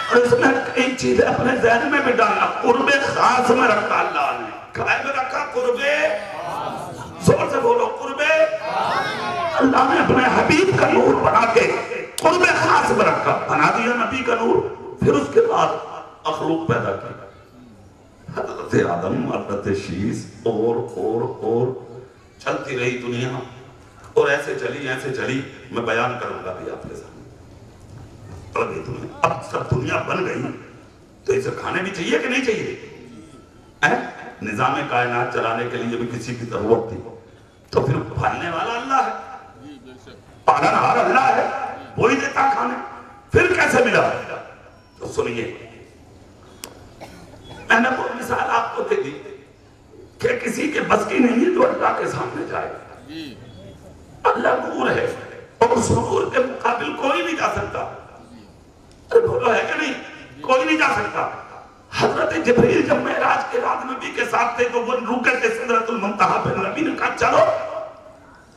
اور اس میں کئی چیزیں اپنے ذہن میں بھی ڈالنا۔ قرب خاص میں رکھا اللہ نے، کھائے میں رکھا قرب، زور سے بولو قرب۔ اللہ نے اپنے حبیب کا نور بنا کے قرب خاص میں رکھا، بنا دیا نبی کا نور۔ پھر اس کے بعد مخلوق پیدا کی، حضرت آدم، حضرت شیس، اور چلتی رہی دنیا، اور ایسے چلی۔ میں بیان کروں گا بھی آپ کے سامنے۔ اب سب دنیا بن گئی تو اسے کھانے بھی چاہیے کہ نہیں چاہیے؟ نظام کائنات چلانے کے لیے بھی کسی کی ضرورت تھی، تو پھر پالنے والا اللہ ہے، پالنہار اللہ ہے، وہی دیتا کھانے۔ پھر کیسے ملا؟ تو سنیے، میں نے وہ مثال آپ کو دے دی کہ کسی کے بس کی نہیں ہے جو اللہ کے سامنے جائے۔ اللہ نور ہے، اور اس نور کے مقابل کوئی نہیں جا سکتا۔ بولو ہے کہ نہیں؟ کوئی نہیں جا سکتا۔ حضرت جبریل جب معراج کے رات نبی کے ساتھ تھے تو وہ رکے تھے سدرۃ المنتہا پہ، نبی نے کہا چلو،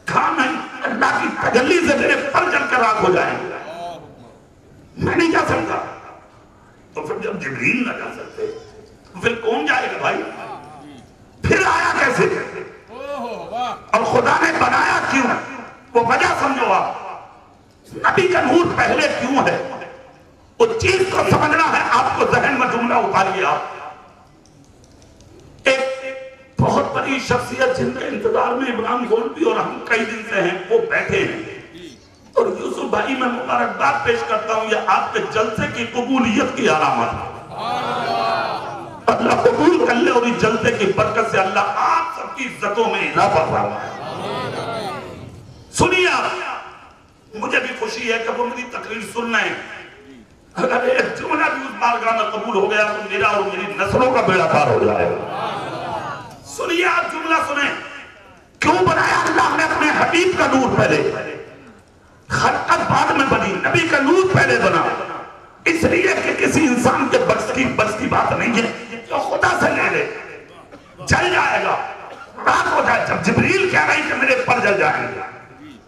کہا نہیں، اللہ کی تجلی سے میرے پر جل کر راکھ ہو جائیں گے، میں نہیں جا سکتا۔ تو پھر جب جبریل نہ جا سکتے تو پھر کون جائے گا بھائی؟ پھر آیا کیسے؟ اور خدا نے بنایا کیوں؟ وہ وجہ سمجھو آپ۔ نبی کا نور پہلے کیوں ہے؟ وہ چیز کو سمجھنا ہے آپ کو۔ ذہن میں جملہ اتاریے آپ۔ ایک بہت بڑی شخصیت جن کے انتظار میں عمران گولڈی اور ہم کئی دن سے ہیں، وہ بیٹھے ہیں، اور یوسف بھائی میں مبارکباد پیش کرتا ہوں، یہ آپ کے جلسے کی قبولیت کی علامت ہے۔ اللہ قبول کر لے، اور اس جلسے کی برکت سے اللہ آپ سب کی عزتوں میں اضافہ فرمائے۔ سنیے آپ، مجھے بھی خوشی ہے کہ وہ میری تقریر سن رہے ہیں۔ اگر ایک جملہ بھی اس بارگاہ میں قبول ہو گیا تو میرا اور میری نسلوں کا بیڑا پار ہو جائے گا۔ سنیے آپ، جملہ سنیں، کیوں بنایا اللہ نے اپنے حبیب کا نور پہلے؟ خلقت بعد میں بنی، نبی کا نور پہلے بنا، اس لیے کہ کسی انسان کے بس کی بات نہیں ہے جو خدا سے لے لے، جل جائے گا، راک ہو جائے۔ جب جبریل کہہ رہی کہ میرے پر جل جائیں گے،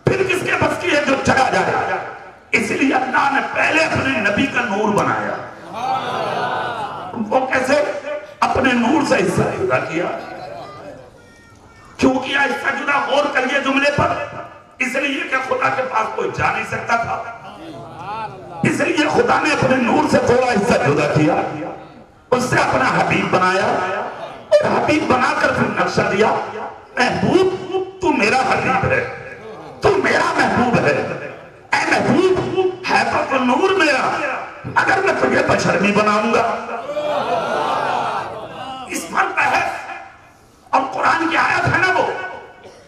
پھر کس کے بس کی ہے جو چلا جائے؟ اس لیے اللہ نے پہلے اپنے نبی کا نور بنایا۔ وہ کیسے؟ اپنے نور سے حصہ جدا کیا۔ کیوں کیا حصہ جدا؟ غور کریے جملے پر۔ اس لیے کہ خدا کے پاس کوئی جا نہیں سکتا تھا، اس لیے خدا نے اپنے نور سے تھوڑا حصہ جدا کیا، اس سے اپنا حبیب بنایا، اور حبیب بنا کر پھر نقشہ دیا، محبوب تو میرا حبیب ہے، تو میرا محبوب ہے۔ اے محبوب ہے تو نور میرا، اگر میں تجھے بشر بھی بناؤں گا۔ اس پر بحث، اور قرآن کی آیت ہے نا وہ،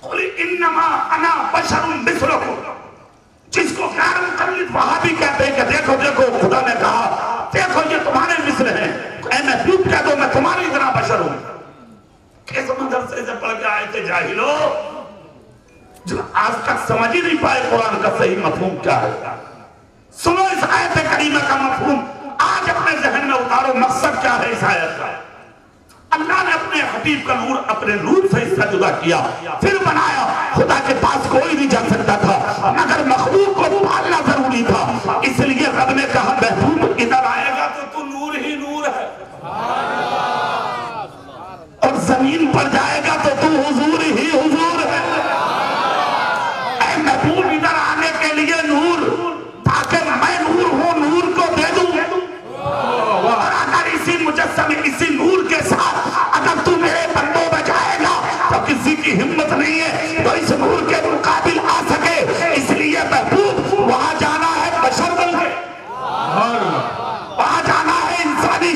قُلِ إِنَّمَا أَنَا بَشَرٌ مِثْلُكُمْ، جس کو غیر مقلد وہاں بھی کہتے ہیں کہ دیکھو خدا نے کہا دیکھو یہ تمہارے مثل ہیں، اے محبوب کہہ دو میں تمہاری طرح بشر ہوں۔ کس مدرسے سے پڑھ کے آئے تھے جاہلو، جو آج تک سمجھ ہی نہیں پائے قرآن کا صحیح مفہوم کیا ہے۔ سنو اس آیت کریمہ کا مفہوم، آج اپنے ذہن میں اتارو مقصد کیا ہے اس آیت کا۔ اللہ نے اپنے حبیب کا نور اپنے نور سے حصہ جدا کیا، پھر بنایا۔ خدا کے پاس کوئی نہیں جا سکتا تھا، مگر مخلوق کو پالنا ضروری تھا، اس لیے رب نے کہا محبوب ادھر آئے گا تو نور ہی نور ہے، اور زمین پر جائے گا تو حضور ہی حضور ہے۔ اے محبوب ادھر آنے کے لیے نور، تاکہ میں نور ہوں، نور کو دے دوں، اور اگر اسی مجسم اسی نور کے ساتھ اگر تو میرے بندوں میں جائے گا تو کسی کی ہمت نہیں ہے تو اس نور کے مقابل آ سکے، اس لیے محبوب وہاں جانا ہے بشر بن کے، وہاں جانا ہے انسانی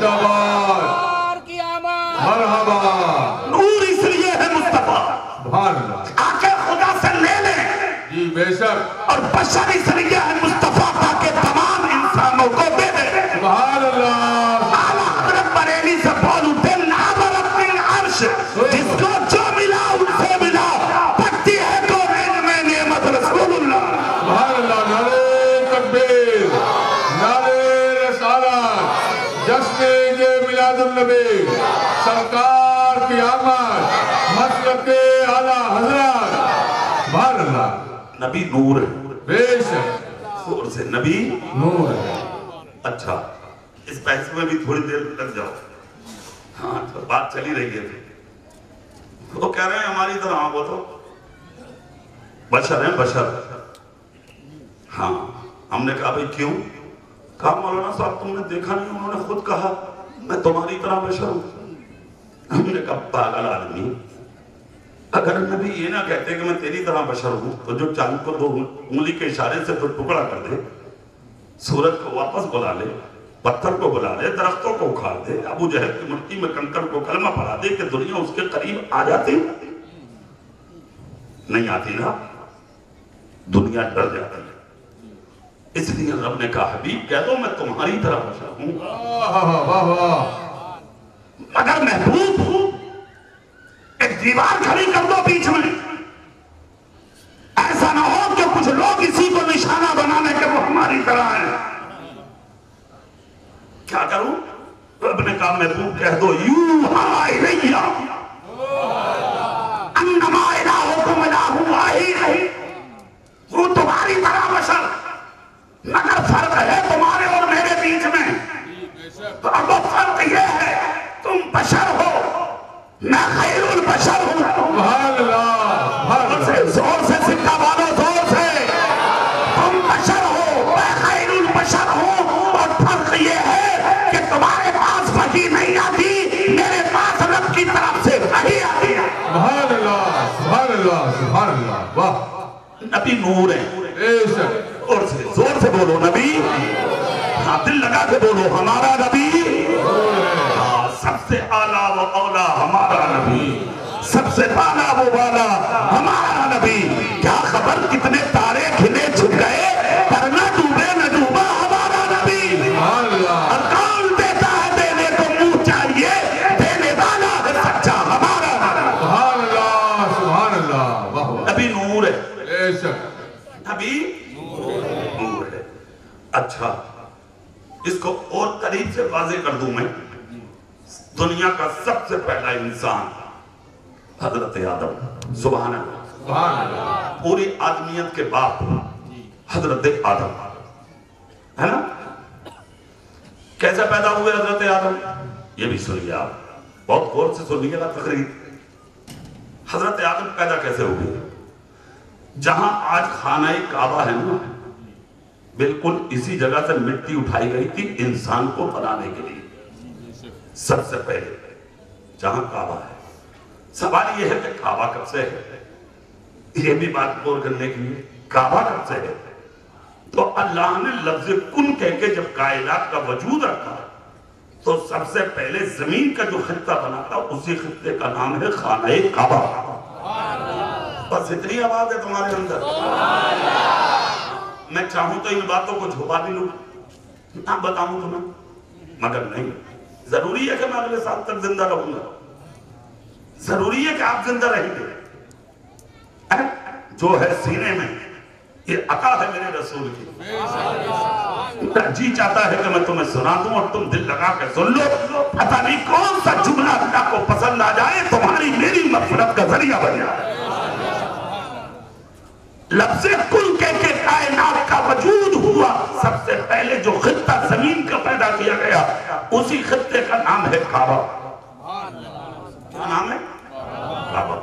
زندہ باد مرحبا نور اس لیے ہے مصطفیٰ سبحان اللہ آکے خدا سے لے لیں جی بے شک اور بشر اس لیے ہے مصطفیٰ تاکہ تمام انسانوں کو دے دے سبحان اللہ اعلیٰ حضرت بریلی سے بول اٹھے نعمر اپنی عرش جس کو جو ملا ان سے ملا پکتی ہے تو میں نعمت رسول اللہ سبحان اللہ نعرہ تکبیر نعرہ رسالت جشن میلاد النبی سرکار کی آمد مسلک اعلیٰ حضرت سبحان اللہ نبی نور ہے بے شک زور سے نبی نور ہے اچھا اس بحث میں بھی تھوڑی دیر تک جاؤ ہاں تو بات چلی رہی ہے وہ کہہ رہے ہیں ہماری طرح ہاں وہ تو بشر ہیں بشر ہاں ہم نے کہا بھئی کیوں کہا مولانا صاحب تم نے دیکھا نہیں انہوں نے خود کہا میں تمہاری طرح بشر ہوں ہم نے کہا پاگل آدمی اگر نبی یہ نہ کہتے کہ میں تیری طرح بشر ہوں تو جو چاند کو 2 انگلی کے اشارے سے تو ٹکڑا کر دے سورج کو واپس بلا لے پتھر کو بلا لے درختوں کو اکھاڑ دے ابو جہل کی مٹی میں کنکر کو کلمہ پڑھا دے کہ دنیا اس کے قریب آ جاتی نہیں آتی نا دنیا ڈر جاتی ہے اس لیے رب نے کہا حبیب کہہ دو میں تمہاری طرح بشر ہوں واہ واہ مگر محبوب ہوں ایک دیوار کھڑی کر دو بیچ میں ایسا نہ ہو کہ کچھ لوگ اسی کو نشانہ بنانے کے وہ ہماری طرح ہیں کیا کروں رب نے کہا محبوب کہہ دو یوحا الیہ انما الہکم الہ واحد ہوں تمہاری طرح بشر مگر فرق ہے تمہارے اور میرے بیچ میں تو اب وہ فرق یہ ہے تم بشر ہو میں خیر البشر ہوں سبحان اللہ زور سے سکہ مارو زور سے تم بشر ہو میں خیر البشر ہوں اور فرق یہ ہے کہ تمہارے پاس وحی نہیں آتی میرے پاس رب کی طرف سے وحی آتی ہے سبحان اللہ سبحان اللہ سبحان اللہ واہ نبی نور ہے بے شک اور زور سے بولو نبی ہاں دل لگا کے بولو ہمارا نبی سب سے اعلیٰ و اولا ہمارا نبی سب سے بالا وہ بالا ہمارا نبی کیا خبر کتنے تارے کھلے چھپ گئے پر نہ ڈوبے نہ ڈوبا ہمارا نبی اور کون دیتا ہے دینے کو منہ چاہیے دینے والا ہے سچا ہمارا سبحان اللہ واہ نبی نور ہے بے شک نبی نور ہے اچھا اس کو اور قریب سے واضح کر دوں میں دنیا کا سب سے پہلا انسان حضرت آدم سبحان اللہ پوری آدمیت کے باپ حضرت آدم ہے نا کیسے پیدا ہوئے حضرت آدم یہ بھی سنیے آپ بہت غور سے سنیے گا تقریر حضرت آدم پیدا کیسے ہوئے جہاں آج خانہ کعبہ ہے نا بالکل اسی جگہ سے مٹی اٹھائی گئی تھی انسان کو بنانے کے لیے سب سے پہلے جہاں کعبہ ہے سوال یہ ہے کہ کعبہ کب سے ہے یہ بھی بات غور کرنے کے لیے کعبہ کب سے ہے تو اللہ نے لفظ کن کہہ کے جب کائنات کا وجود رکھا تو سب سے پہلے زمین کا جو خطہ بنا تھا اسی خطے کا نام ہے خانہ کعبہ بس اتنی آواز ہے تمہارے اندر میں چاہوں تو ان باتوں کو چھپا بھی لوں نہ بتاؤں تمہیں مگر نہیں ضروری ہے کہ میں اگلے سال تک زندہ رہوں گا ضروری ہے کہ آپ زندہ رہیں گے جو ہے سینے میں یہ عطا ہے میرے رسول کی جی چاہتا ہے کہ میں تمہیں سنا دوں اور تم دل لگا کے سن لو پتہ نہیں کون سا جملہ اللہ کو پسند آ جائے تمہاری میری مغفرت کا ذریعہ بن جائے لفظ کل کہہ کے کائنات کا وجود ہوا سب سے پہلے جو خطہ زمین کا پیدا کیا گیا اسی خطے کا نام ہے کعبہ کیا نام ہے کعبہ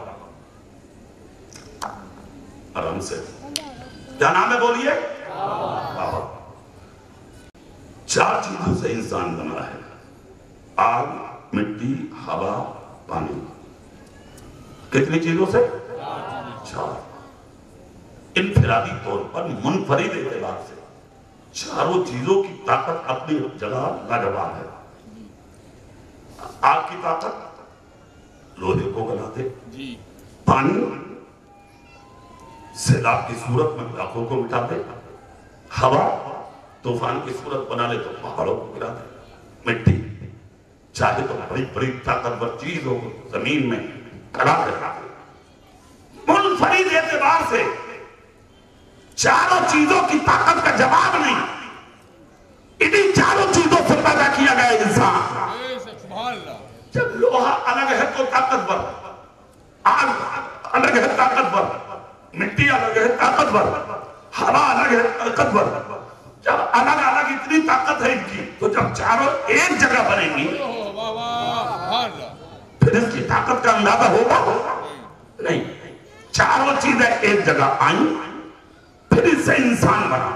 آرام سے کیا نام ہے بولیے کعبہ 4 چیزوں سے انسان بنا ہے آگ مٹی ہوا پانی کتنی چیزوں سے 4 انفرادی طور پر منفرد اعتبار سے چاروں چیزوں کی طاقت اپنی جگہ لاجواب ہے آگ کی طاقت لوہے کو گلا دے، پانی سیلاب کی صورت میں علاقوں کو مٹا دے، ہوا طوفان کی صورت بنا لے تو پہاڑوں کو گرا دے، مٹی چاہے تو بڑی بڑی طاقتور چیز ہو زمین میں کھڑا کرا دے۔ منفرد اعتبار سے چاروں چیزوں کی طاقت کا جواب نہیں، انہی چاروں چیزوں سے پیدا کیا گیا انسان۔ جب لوہا الگ ہے تو طاقتور، آگ الگ ہے طاقتور، مٹی الگ ہے طاقتور، ہوا الگ ہے طاقتور، جب الگ الگ اتنی طاقت ہے ان کی تو جب چاروں ایک جگہ بنیں گی پھر اس کی طاقت کا اندازہ ہوگا نہیں۔ چاروں چیزیں ایک جگہ آئیں پھر اس سے انسان بنا،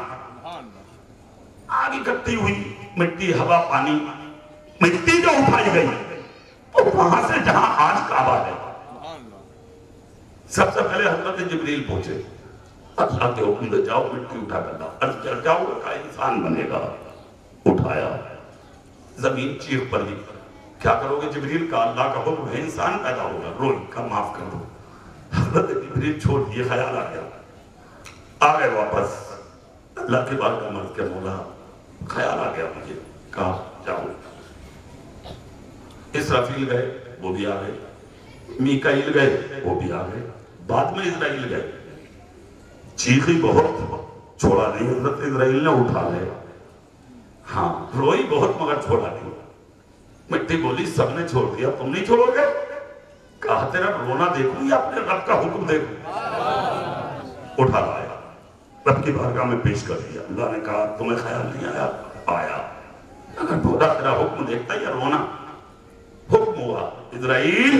آگ اکٹھی ہوئی، مٹی ہوا پانی، مٹی جو اٹھائی گئی اور وہاں سے جہاں آج کعبہ ہے، سب سے پہلے حضرت جبریل پہنچے، اللہ کے حکم دے جاؤ مٹی اٹھا کر لاؤ، عرض کر جاؤ کا انسان بنے گا، اٹھایا، زمین چیخ پڑی، کیا کرو گے جبریل کا؟ اللہ کا حکم ہے انسان پیدا ہوگا، روئی کا معاف کر دو۔ حضرت جبریل چھوڑ دیے، خیال آ گیا، آ گئے واپس، اللہ کے بارگاہ میں عرض کیا مولا خیال آ گیا مجھے، کہا جاؤ۔ اسرافیل گئے وہ بھی آ گئے، میکائیل گئے وہ بھی آ گئے، بعد میں اسرائیل گئے، چیخی بہت، چھوڑا نہیں حضرت اسرائیل نے، اٹھا لے، ہاں روئی بہت مگر چھوڑا نہیں۔ مٹی بولی سب نے چھوڑ دیا، تم نہیں چھوڑو گے؟ کہا تیرا رونا دیکھوں یا اپنے رب کا حکم دیکھوں؟ اٹھا لایا، رب کی بارگاہ میں پیش کر دیا، اللہ نے کہا تمہیں خیال نہیں آیا؟ آیا، اگر بولا تیرا حکم دیکھتا یا رونا؟ حکم ہوا، اسرائیل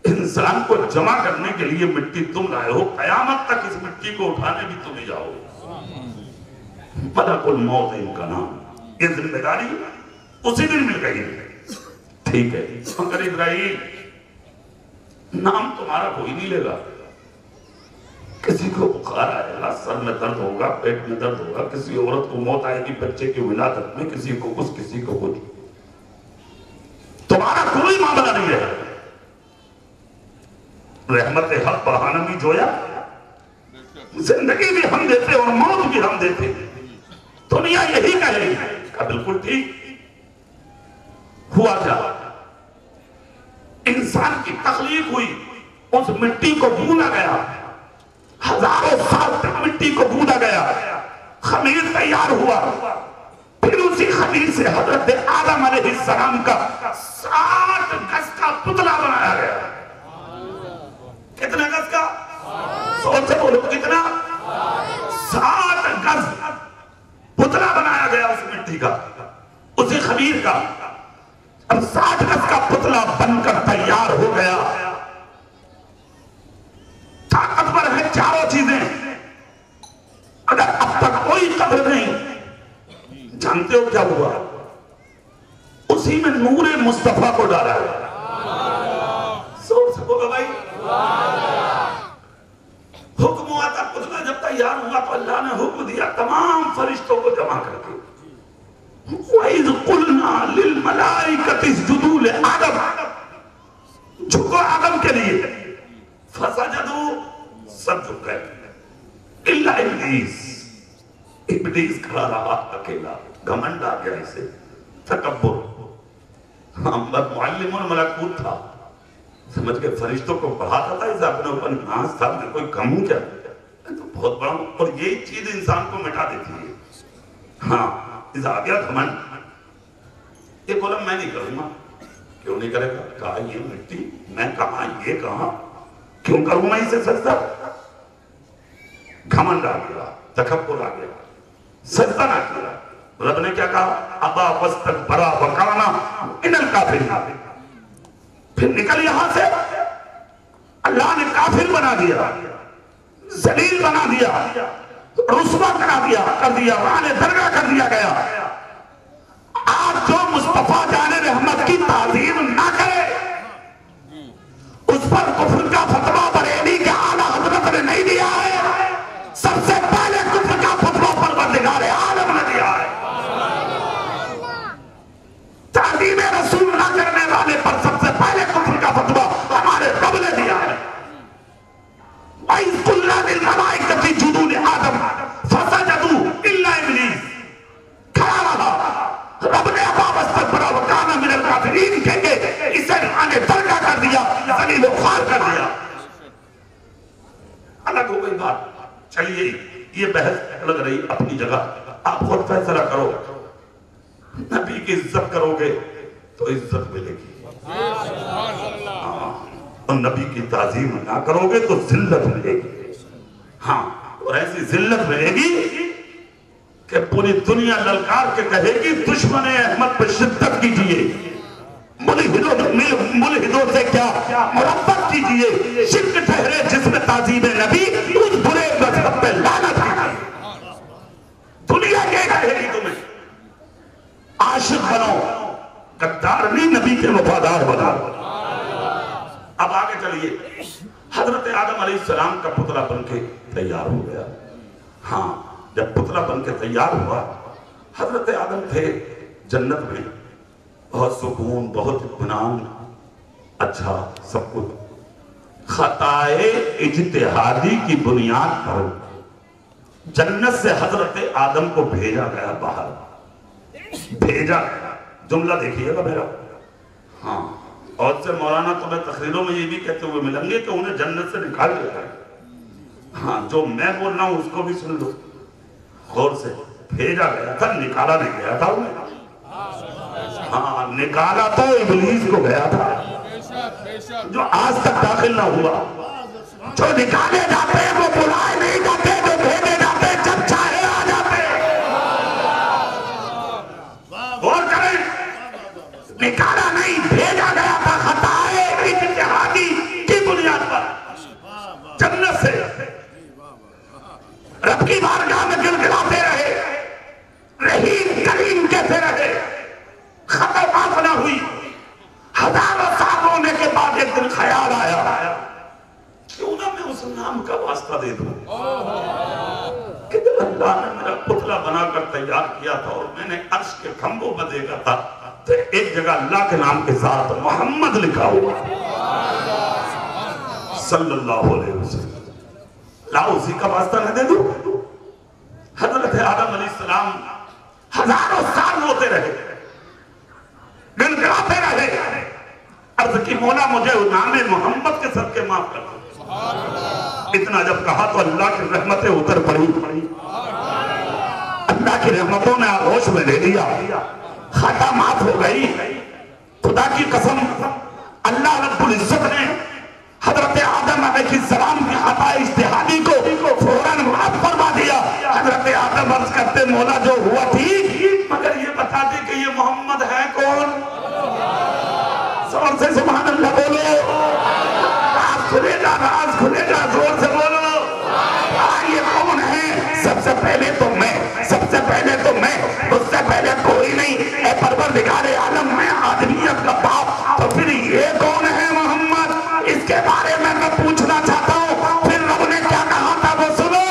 انسان کو جمع کرنے کے لیے مٹی تم لائے ہو، قیامت تک اس مٹی کو اٹھانے بھی تم ہی جاؤ، ملک الموت ان کا نام، یہ ذمہ داری اسی دن مل گئی ہے۔ ٹھیک ہے مگر اسرائیل نام تمہارا کوئی نہیں لے گا، کسی کو بخار آئے گا، سر میں درد ہوگا، پیٹ میں درد ہوگا، کسی عورت کو موت آئے گی بچے کی ولادت میں، کسی کو کچھ کسی کو کچھ، تمہارا کوئی معاملہ نہیں ہے۔ رحمت حق بہانہ بھی جویا، زندگی بھی ہم دیتے اور موت بھی ہم دیتے، دنیا یہی کہے کہ بالکل ٹھیک۔ ہوا کیا؟ انسان کی تخلیق ہوئی، اس مٹی کو بھونا گیا، ہزاروں سال تک مٹی کو بھونا گیا، خمیر تیار ہوا، پھر اسی خمیر سے حضرت آدم علیہ السلام کا 60 گز کا پتلا بنایا گیا۔ کتنا گز کا؟ سوچ سے بولو کتنا؟ 60 گز پتلا بنایا گیا اس مٹی کا، اسی خمیر کا۔ اب 60 گز کا پتلا بن کر تیار ہو گیا، طاقتور ہے چاروں چیزیں، اگر اب تک کوئی قدر نہیں، جانتے ہو کیا ہوا؟ اسی میں نور مصطفیٰ کو ڈالا ہے۔ سوچ سکو گا بھائی؟ حکم ہوا تھا، پتلا جب تیار ہوا تو اللہ نے حکم دیا تمام فرشتوں کو جمع کر کے، وَإِذْ قُلْنَا لِلْمَلَائِكَةِ اسْجُدُوا لِآدَمَ، جھکو آدم کے لیے، فَسَجَدُوا، سب جھک گئے اِلَّا ابلیس، ابلیس کھڑا رہا اکیلا، گھمنڈ آ گیا اسے، تکبر، معلم الملکوت تھا، سمجھ کے فرشتوں کو پڑھاتا تھا، اس اپنے اوپر ناز تھا، میں کوئی کم ہوں کیا؟ تو بہت بڑا ہوں، اور یہی چیز انسان کو مٹا دیتی ہے۔ ہاں اس آ گیا گھمنڈ، یہ بولا میں نہیں کروں گا۔ کیوں نہیں کرے گا؟ کہا یہ مٹی، میں کہاں یہ کہاں، کیوں کروں میں اسے سجدہ؟ گھمنڈ آ گیا، تکبر آ گیا، سجدہ نہ کیا۔ رب نے کیا کہا؟ ابا واستکبر وکان من الکافرین، پھر نکل یہاں سے، اللہ نے کافر بنا دیا، ذلیل بنا دیا، رسوا کر دیا، وہاں درگاہ کر دیا گیا۔ آج جو مصطفیٰ جان رحمت کی تعظیم نہ کرے، اس پر کفر کا فتویٰ بریلی کے اعلیٰ حضرت نے نہیں دیا ہے، سب سے پہلے کفر کا فتویٰ پروردگار عالم نے دیا ہے۔ تعظیم رسول نہ کرے پانی بخار کر دیا. الگ ہو گئی بات. چلیے یہ بحث لگ رہی اپنی جگہ, آپ خود فیصلہ کرو. نبی کی عزت کرو گے تو عزت ملے گی, اور نبی کی تعظیم نہ کرو گے تو ذلت ملے گی. ہاں, اور ایسی ذلت ملے گی کہ پوری دنیا للکار کے کہے گی دشمن احمد پہ شدت کیجئے, ملحدوں سے کیا مربت کیجئے, شرک ٹھہرے جس میں تعظیم نبی, اس برے مذہب پہ لعنت کیجئے. دنیا کیا کہے گی تمہیں؟ عاشق بنو, غدار نہیں, نبی کے وفادار بنو. اب آگے چلیے. حضرت آدم علیہ السلام کا پتلا بن کے تیار ہو گیا. ہاں, جب پتلا بن کے تیار ہوا, حضرت آدم تھے جنت میں, بہت سکون, بہت اطمینان, اچھا سب کچھ. خطائے اجتہادی کی بنیاد پر جنت سے حضرت آدم کو بھیجا گیا باہر. بھیجا گیا, جملہ دیکھیے گا میرا. ہاں, اور سے مولانا تمہیں تقریروں میں یہ بھی کہتے ہوئے ملیں گے کہ انہیں جنت سے نکال دیا گیا. ہاں, جو میں بول رہا ہوں اس کو بھی سن لو غور سے. بھیجا گیا تھا, نکالا نہیں گیا تھا انہیں. ہاں, نکالا تو ابلیس کو گیا تھا جو آج تک داخل نہ ہوا. جو نکالے جاتے وہ بلائے نہیں جاتے, جو بھیجے جاتے جب چاہے آ جاتے. غور کریں, نکالا نہیں, بھیجا گیا تھا خطائے اجتہادی کی بنیاد پر جنت سے. رب کی بارگاہ میں گڑگڑاتے رہے, رحیم کریم کہتے رہے, خطا معاف نہ ہوئی. ہزاروں سال ہونے کے بعد ایک دن خیال آیا کیوں نہ میں اس نام کا واسطہ دے دوں کہ جب اللہ نے میرا پتلا بنا کر تیار کیا تھا اور میں نے عرش کے کھمبوں میں دیکھا تھا تو ایک جگہ اللہ کے نام کے ساتھ محمد لکھا ہوا صلی اللہ علیہ وسلم. لا اسی کا واسطہ نہ دے دوں. حضرت آدم علیہ السلام ہزاروں سال ہوتے رہے, گنگراتے رہے, عرض کی مولا مجھے نام محمد کے صدقے معاف کر دو. اتنا جب کہا تو اللہ کی رحمتیں اتر پڑی. اللہ کی رحمتوں نے آغوش میں لے لیا, خطا معاف ہو گئی. خدا کی قسم اللہ رب العزت نے حضرت آدم علیہ السلام کی خطا اجتہادی کو فوراً معاف فرما دیا. حضرت آدم عرض کرتے مولا جو ہوا ٹھیک, مگر یہ بتا دے کہ یہ محمد ہے کون. زور سے سبحان اللہ بولو, راز کھلے گا, راز کھلے گا, زور سے بولو. یہ کون ہے؟ سب سے پہلے تو میں, سب سے پہلے تو میں, اس سے پہلے کوئی نہیں. اے پروردگار عالم, میں آدمیت کا باپ, تو پھر یہ کون ہے محمد؟ اس کے بارے میں پوچھنا چاہتا ہوں. پھر رب نے کیا کہا تھا وہ سنو.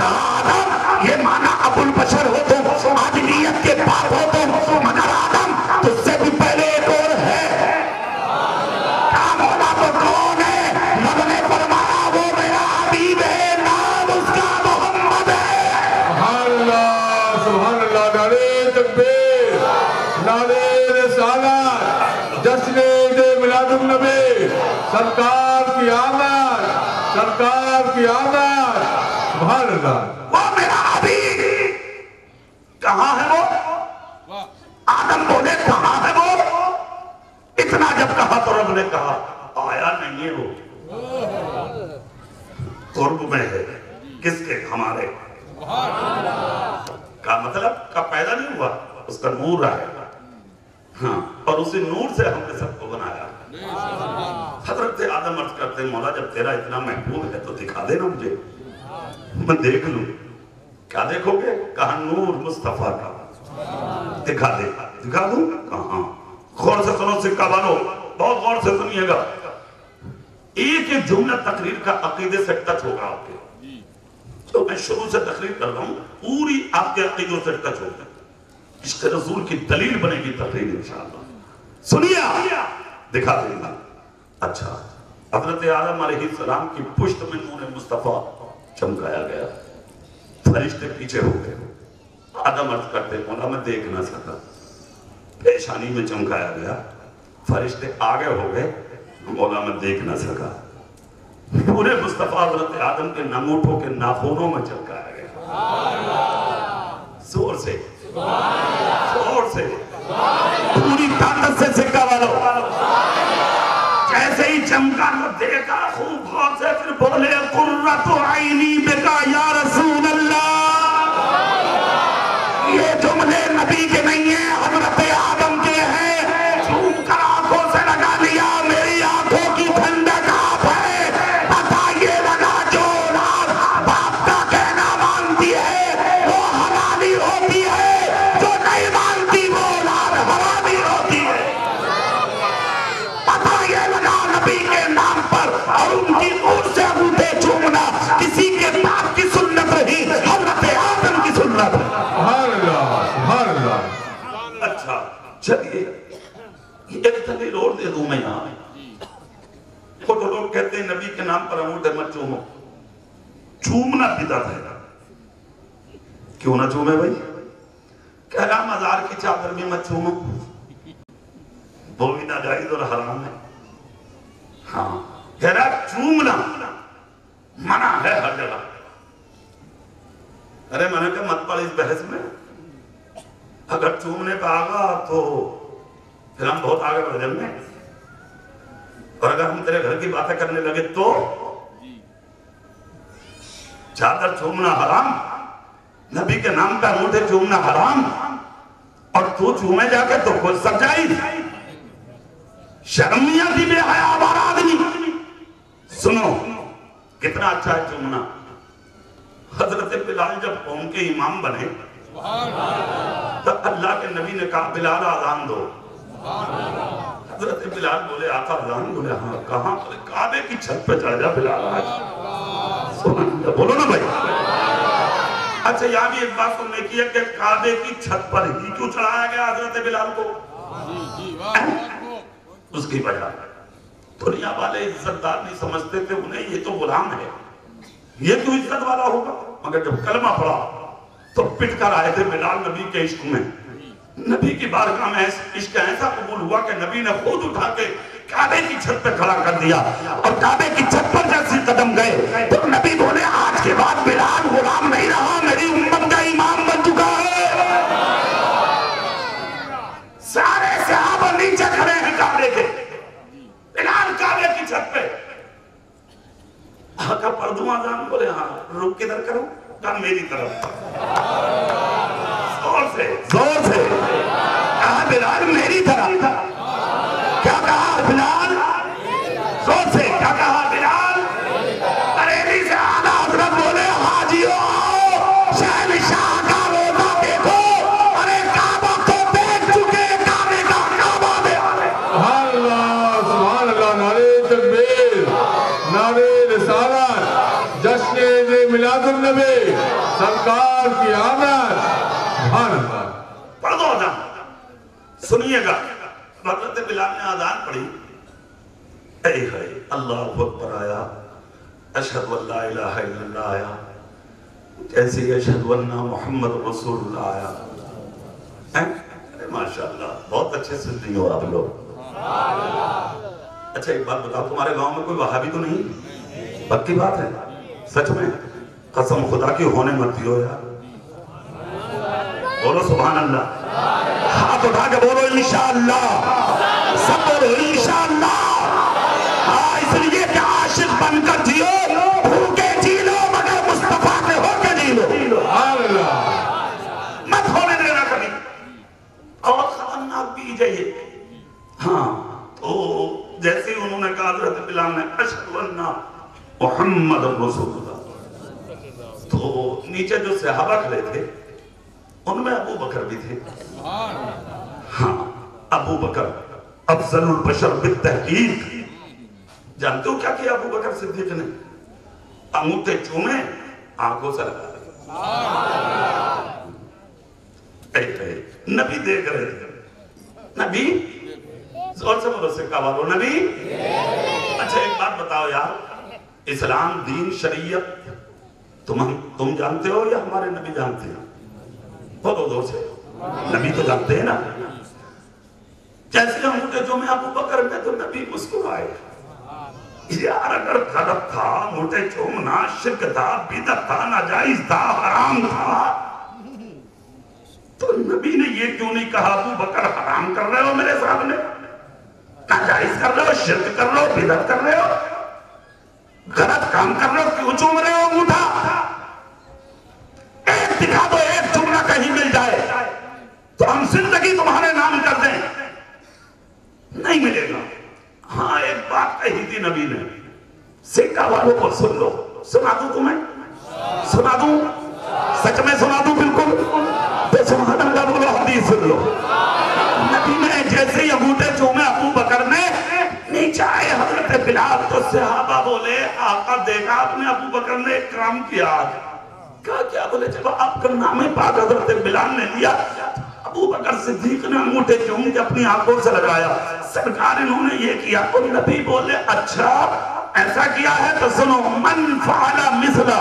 آدم یہ مانا ابو البشر ہو تم, آدمیت کے باپ ہو تم, مگر آدم تجھ سے بھی پہلے ایک اور ہے. کیا مولا تو کون ہے؟ رب نے فرمایا وہ میرا حبیب ہے, نام اس کا محمد ہے. سبحان اللہ, سبحان اللہ, نعرہ تکبیر, نعرہ رسالت, جشن میلاد النبی, سرکار کی آمد, سرکار کی آمد. سبحان اللہ. وہ میرا حبیب کہاں ہے وہ؟ آدم بولے کہاں ہے وہ؟ اتنا جب کہا تو رب نے کہا آیا نہیں ہے وہ, قرب میں ہے. کس کے؟ ہمارے. کا مطلب کا پیدا نہیں ہوا, اس کا نور آئے گا. ہاں, اور اسی نور سے ہم نے سب کو بنایا. حضرت آدم عرض کرتے مولا جب تیرا اتنا محبوب ہے تو دکھا دینا مجھے, میں دیکھ لوں. کیا دیکھو گے؟ کہا نور مصطفیٰ کا. دکھا دے. دکھا دوں؟ کہاں. غور سے سنو سکہ والو, بہت غور سے سنیے گا. ایک ایک جملہ تقریر کا عقیدے سے ٹچ ہوگا آپ کے. تو میں شروع سے تقریر کر رہا ہوں, پوری آپ کے عقیدوں سے ٹچ ہوگا. عشق رسول کی دلیل بنے گی تقریر انشاءاللہ. سنیے, دکھا دیں گا. اچھا, حضرت آدم علیہ السلام کی پشت میں نور مصطفیٰ چمکایا گیا. فرشتے پیچھے ہو گئے. آدم عرض کرتے مولا میں دیکھ نہ سکا. پیشانی میں چمکایا گیا, فرشتے آگے ہو گئے, مولا میں دیکھ نہ سکا، پورے مصطفیٰ حضرت آدم کے ننگوٹھوں کے ناخونوں میں چمکایا گیا، زور سے زور سے پوری طاقت سے سکا والو، جیسے ہی چمکا تو دیکھا خوب غور سے، پھر بولے قرۃ عینی بکا یا رسول اللہ، یہ جملے نبی کے نہیں ہیں، حضرت آدم کے ہیں، چھوم کر آنکھوں سے لگا لیا، میری آنکھوں کی ٹھنڈک آپ ہے، پتہ یہ لگا جو اولاد باپ کا کہنا مانتی ہے وہ حلالی ہوتی ہے، جو نہیں مانتی وہ اولاد حرامی ہوتی ہے، پتہ یہ لگا نبی کے نام پر اور ان کی نور سے انگوٹھے چومنا کسی کے باپ کی سنت رہی، حضرت آدم کی سنت ہے۔ سبحان اللہ، سبحان اللہ۔ اچھا چلیے ایک دلیل اور دے دوں میں یہاں، خود لوگ کہتے ہیں نبی کے نام پر انگوٹھے مت چومو، چومنا بدعت ہے، کیوں نہ چومے بھائی؟ کہہ رہا مزار کی چادر بھی مت چومو، وہ بھی ناجائز اور حرام ہے، ہاں کہہ رہا چومنا منع ہے ہر جگہ، ارے میں نے کہا مت پڑ اس بحث میں، اگر چومنے پہ آگا تو پھر ہم بہت آگے بڑھ جائیں گے، اور اگر ہم تیرے گھر کی باتیں کرنے لگے تو چادر چومنا حرام، نبی کے نام کا انگوٹھے چومنا حرام، اور تو چومے جا کے تو خود سجائی شرمیاں دی بے حیا بار آدمی۔ سنو کتنا اچھا ہے چومنا، حضرت بلال جب قوم کے امام بنے تو اللہ کے نبی نے کہا بلال آذان دو، حضرت بلال بولے آقا اذان، بولے ہاں کہاں؟ بولے کعبے کی چھت پہ چڑھ جا بلال آج، بولو نا بھائی۔ اچھا یہاں بھی ایک بات سننے کی ہے کہ کعبے کی چھت پر ہی کیوں چڑھایا گیا حضرت بلال کو؟ اس کی وجہ دنیا والے عزت دار نہیں سمجھتے تھے انہیں، یہ تو غلام ہے، یہ کیوں عزت والا ہوگا؟ مگر جب کلمہ پڑھا تو پٹ کر آئے تھے بلال نبی کے عشق میں، نبی کی بارگاہ میں عشق ایسا قبول ہوا کہ نبی نے خود اٹھا کے کعبے کی چھت پہ کھڑا کر دیا، اور کعبے کی چھت پر جیسے قدم گئے تو نبی بولے آج کے بعد بلال غلام نہیں رہا، میری امت کا امام بن چکا ہے۔ سارے صحابہ نیچے کھڑے ہیں کعبے کے، بلال کعبے کی چھت پہ، آقا پڑھ دوں آذان؟ بولے ہاں، رک کدھر کروں؟ کہا میری طرف، زور سے کہا بلال میری طرف، کیا کہا بلال؟ زور سے کیا کہا بلال؟ بریلی سے آنا حضرت بولے حاجیو آؤ، شہنشاہ کا روزہ دیکھو، ارے کعبہ کو دیکھ چکے، کعبے کا کعبہ دے آنے۔ سبحان اللہ، نعرہ تکبیر، نعرہ رسالت، جشن میلاد النبی، سرکار کی آمد، سبحان اللہ۔ پڑھ دو آذان، سنیے گا۔ حضرت بلال نے آذان پڑھی، اے ہے اللہ اکبر آیا، اشہد ان لا الہ الا اللہ آیا، جیسے ہی اشہد ان محمد رسول اللہ آیا، ماشاءاللہ بہت اچھے سنتی ہو آپ لوگ۔ اچھا ایک بات بتاؤ، تمہارے گاؤں میں کوئی وہابی تو نہیں؟ پکی بات ہے، سچ میں قسم خدا کی ہونے مت دیو یار، بولو سبحان اللہ، ہاتھ اٹھا کے بولو انشاءاللہ، سب بولو انشاءاللہ، ہاں اس لیے کہ عاشق بن کر جیو، بھوکے جی لو مگر مصطفیٰ کے ہو کے جی لو، مت ہونے دینا کبھی، اور خطرناک بھی جائیے۔ ہاں تو جیسے ہی انہوں نے کہا حضرت بلال نے اشہد ان محمد رسول اللہ، تو نیچے جو صحابہ کھڑے تھے ان میں ابو بکر بھی تھے، ہاں ابو بکر افضل البشر بالتحقیق، جانتے ہو کیا کیا ابو بکر صدیق نے؟ انگوٹھے چومے، آنکھوں سے لگا دے، نبی دیکھ رہے تھے، نبی زور سے بولو سکا والو نبی۔ اچھا ایک بات بتاؤ یار، اسلام دین شریعت تم جانتے ہو یا ہمارے نبی جانتے ہیں؟ بہت دور سے نبی تو جانتے ہیں نا۔ جیسے انگوٹھے چومے ابو بکر میں تو نبی مسکرائے، یار اگر غلط تھا، موٹے چومنا شرک تھا، بدعت تھا، ناجائز تھا، حرام تھا، تو نبی نے یہ کیوں نہیں کہا ابو بکر حرام کر رہے ہو میرے سامنے، ناجائز کر رہے ہو، شرک کر رہے ہو، بدعت کر رہے ہو، غلط کام کر رہے ہو، کیوں چوم رہے ہو انگوٹھا؟ ایک دکھا دو، ایک جملہ کہیں مل جائے تو ہم زندگی تمہارے نام کر دیں، نہیں ملے گا۔ ہاں ایک بات کہی تھی نبی نے، سکہ والوں کو سن لو، سنا دوں تمہیں، سنا دوں، سچ میں سنا دوں بالکل، تو سبحان اللہ بولو، حدیث سن لو۔ نبی نے جیسے ہی انگوٹھے چومے ابو بکر نے، نیچے آئے حضرت بلال، تو صحابہ بولے آقا دیکھا آپ نے ابو بکر نے ایک کام کیا، کیا بولے جب آپ کا نام پاک حضرت بلال نے لیا، ابو بکر صدیق نے انگوٹھے چوم کے اپنی آنکھوں سے لگایا، سرکار انہوں نے یہ کیا، تو نبی بولے اچھا ایسا کیا ہے تو سنو، من فعل مثلا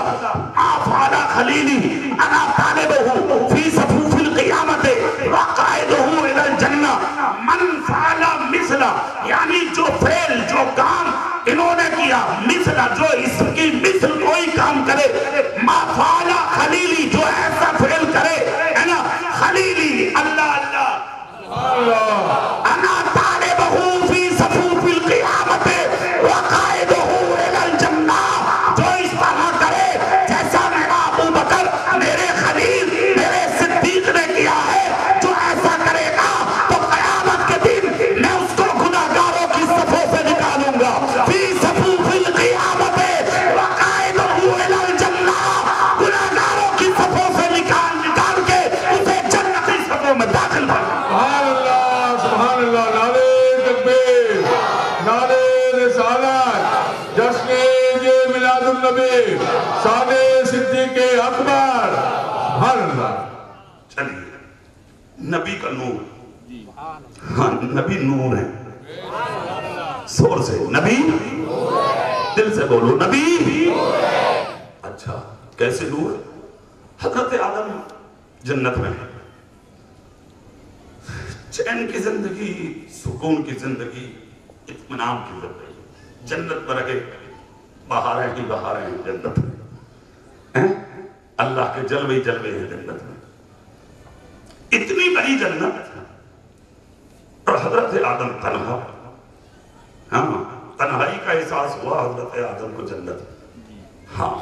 ما فعل خلیلی انا طالبہ فی صفوف القیامت وقائدہ الى الجنہ، من فعل مثلا یعنی جو فعل، جو کام انہوں نے کیا، مثلا جو اس کی مثل کوئی کام کرے، ما فعل خلیلی جو ایسا فعل کرے، ہے نا، خلیلی اللہ اللہ، انا طالبہ فی صفوف القیامت وقائدہ الى الجنہ، جو اس طرح کرے جیسا میرا ابو بکر میرے خلیل میرے صدیق نے کیا ہے، جو ایسا کرے گا تو قیامت کے دن میں اس کو گناہگاروں کی صفوں سے نکالوں گا، فی صفوف القیامت وقائدہ الى الجنہ، گناہگاروں کی صفوں سے نکال کے اسے جنتی صفوں میں داخل کروں۔ سبحان اللہ، سبحان اللہ، نعرہ تکبیر، نعرہ رسالت، جشن یہ میلاد النبی، شان صدیق اکبر، سبحان اللہ۔ چلیے، نبی کا نور، ہاں نبی نور ہے، زور سے نبی، دل سے بولو نبی، اچھا کیسے نور؟ حضرت آدم جنت میں، چین کی زندگی، سکون کی زندگی، اطمینان کی زندگی، جنت میں رہے، بہاریں ہی بہاریں ہیں جنت میں، اللہ کے جلوے جلوے ہیں جنت میں، اتنی بڑی جنت، اور حضرت آدم تنہا، ہاں تنہائی کا احساس ہوا حضرت آدم کو جنت، ہاں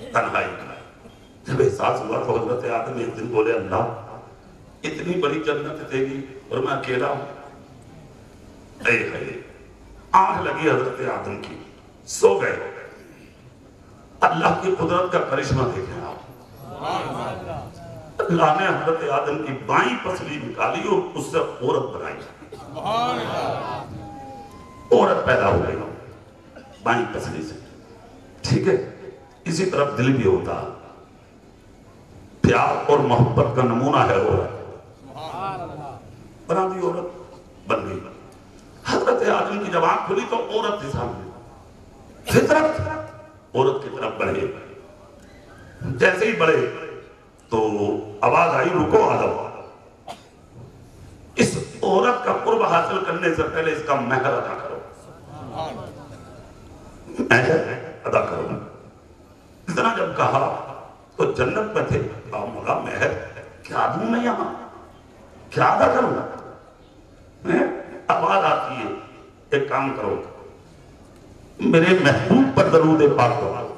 تنہائی کا جب احساس ہوا تو حضرت آدم ایک دن بولے اللہ اتنی بڑی جنت دے گی اور میں اکیلا ہوں، اے ہے آنکھ لگی حضرت آدم کی، سو گئے، اللہ کی قدرت کا کرشمہ دیکھیں آپ، اللہ نے حضرت آدم کی بائیں پسلی نکالی اور اس سے عورت بنائی، عورت پیدا ہو گئی بائیں پسلی سے، ٹھیک ہے، اسی طرف دل بھی ہوتا، پیار اور محبت کا نمونہ ہے عورت، بنا دی عورت، بن گئی، حضرت آدم کی جب آنکھ کھلی تو عورت تھی سامنے، فطرت عورت کی طرف بڑھے، جیسے ہی بڑھے تو آواز آئی رکو آدم، اس عورت کا قرب حاصل کرنے سے پہلے اس کا مہر ادا کرو، مہر ادا کرو، اتنا جب کہا تو جنت میں تھے، مولا مہر کیا دوں میں یہاں، کیا ادا کروں؟ آواز آتی ہے ایک کام کرو، میرے محبوب پر درود پاک کرو،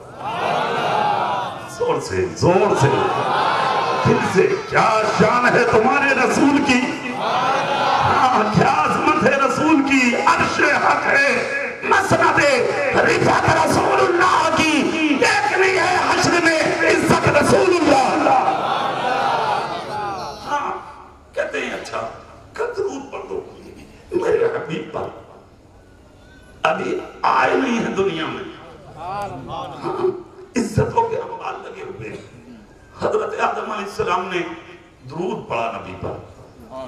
زور سے زور سے دل سے، کیا شان ہے تمہارے رسول کی، کیا عظمت ہے رسول کی، عرش حق ہے، مسند رفعت رسول اللہ کی، دیکھنی ہے حشر میں عزت رسول اللہ، ہاں کہتے ہیں اچھا درود پڑھ دو میرے حبیب پر، ابھی آئے نہیں ہے دنیا میں، عزتوں کے اموال لگے ہوئے، حضرت آدم علیہ السلام نے درود پڑھا نبی پر،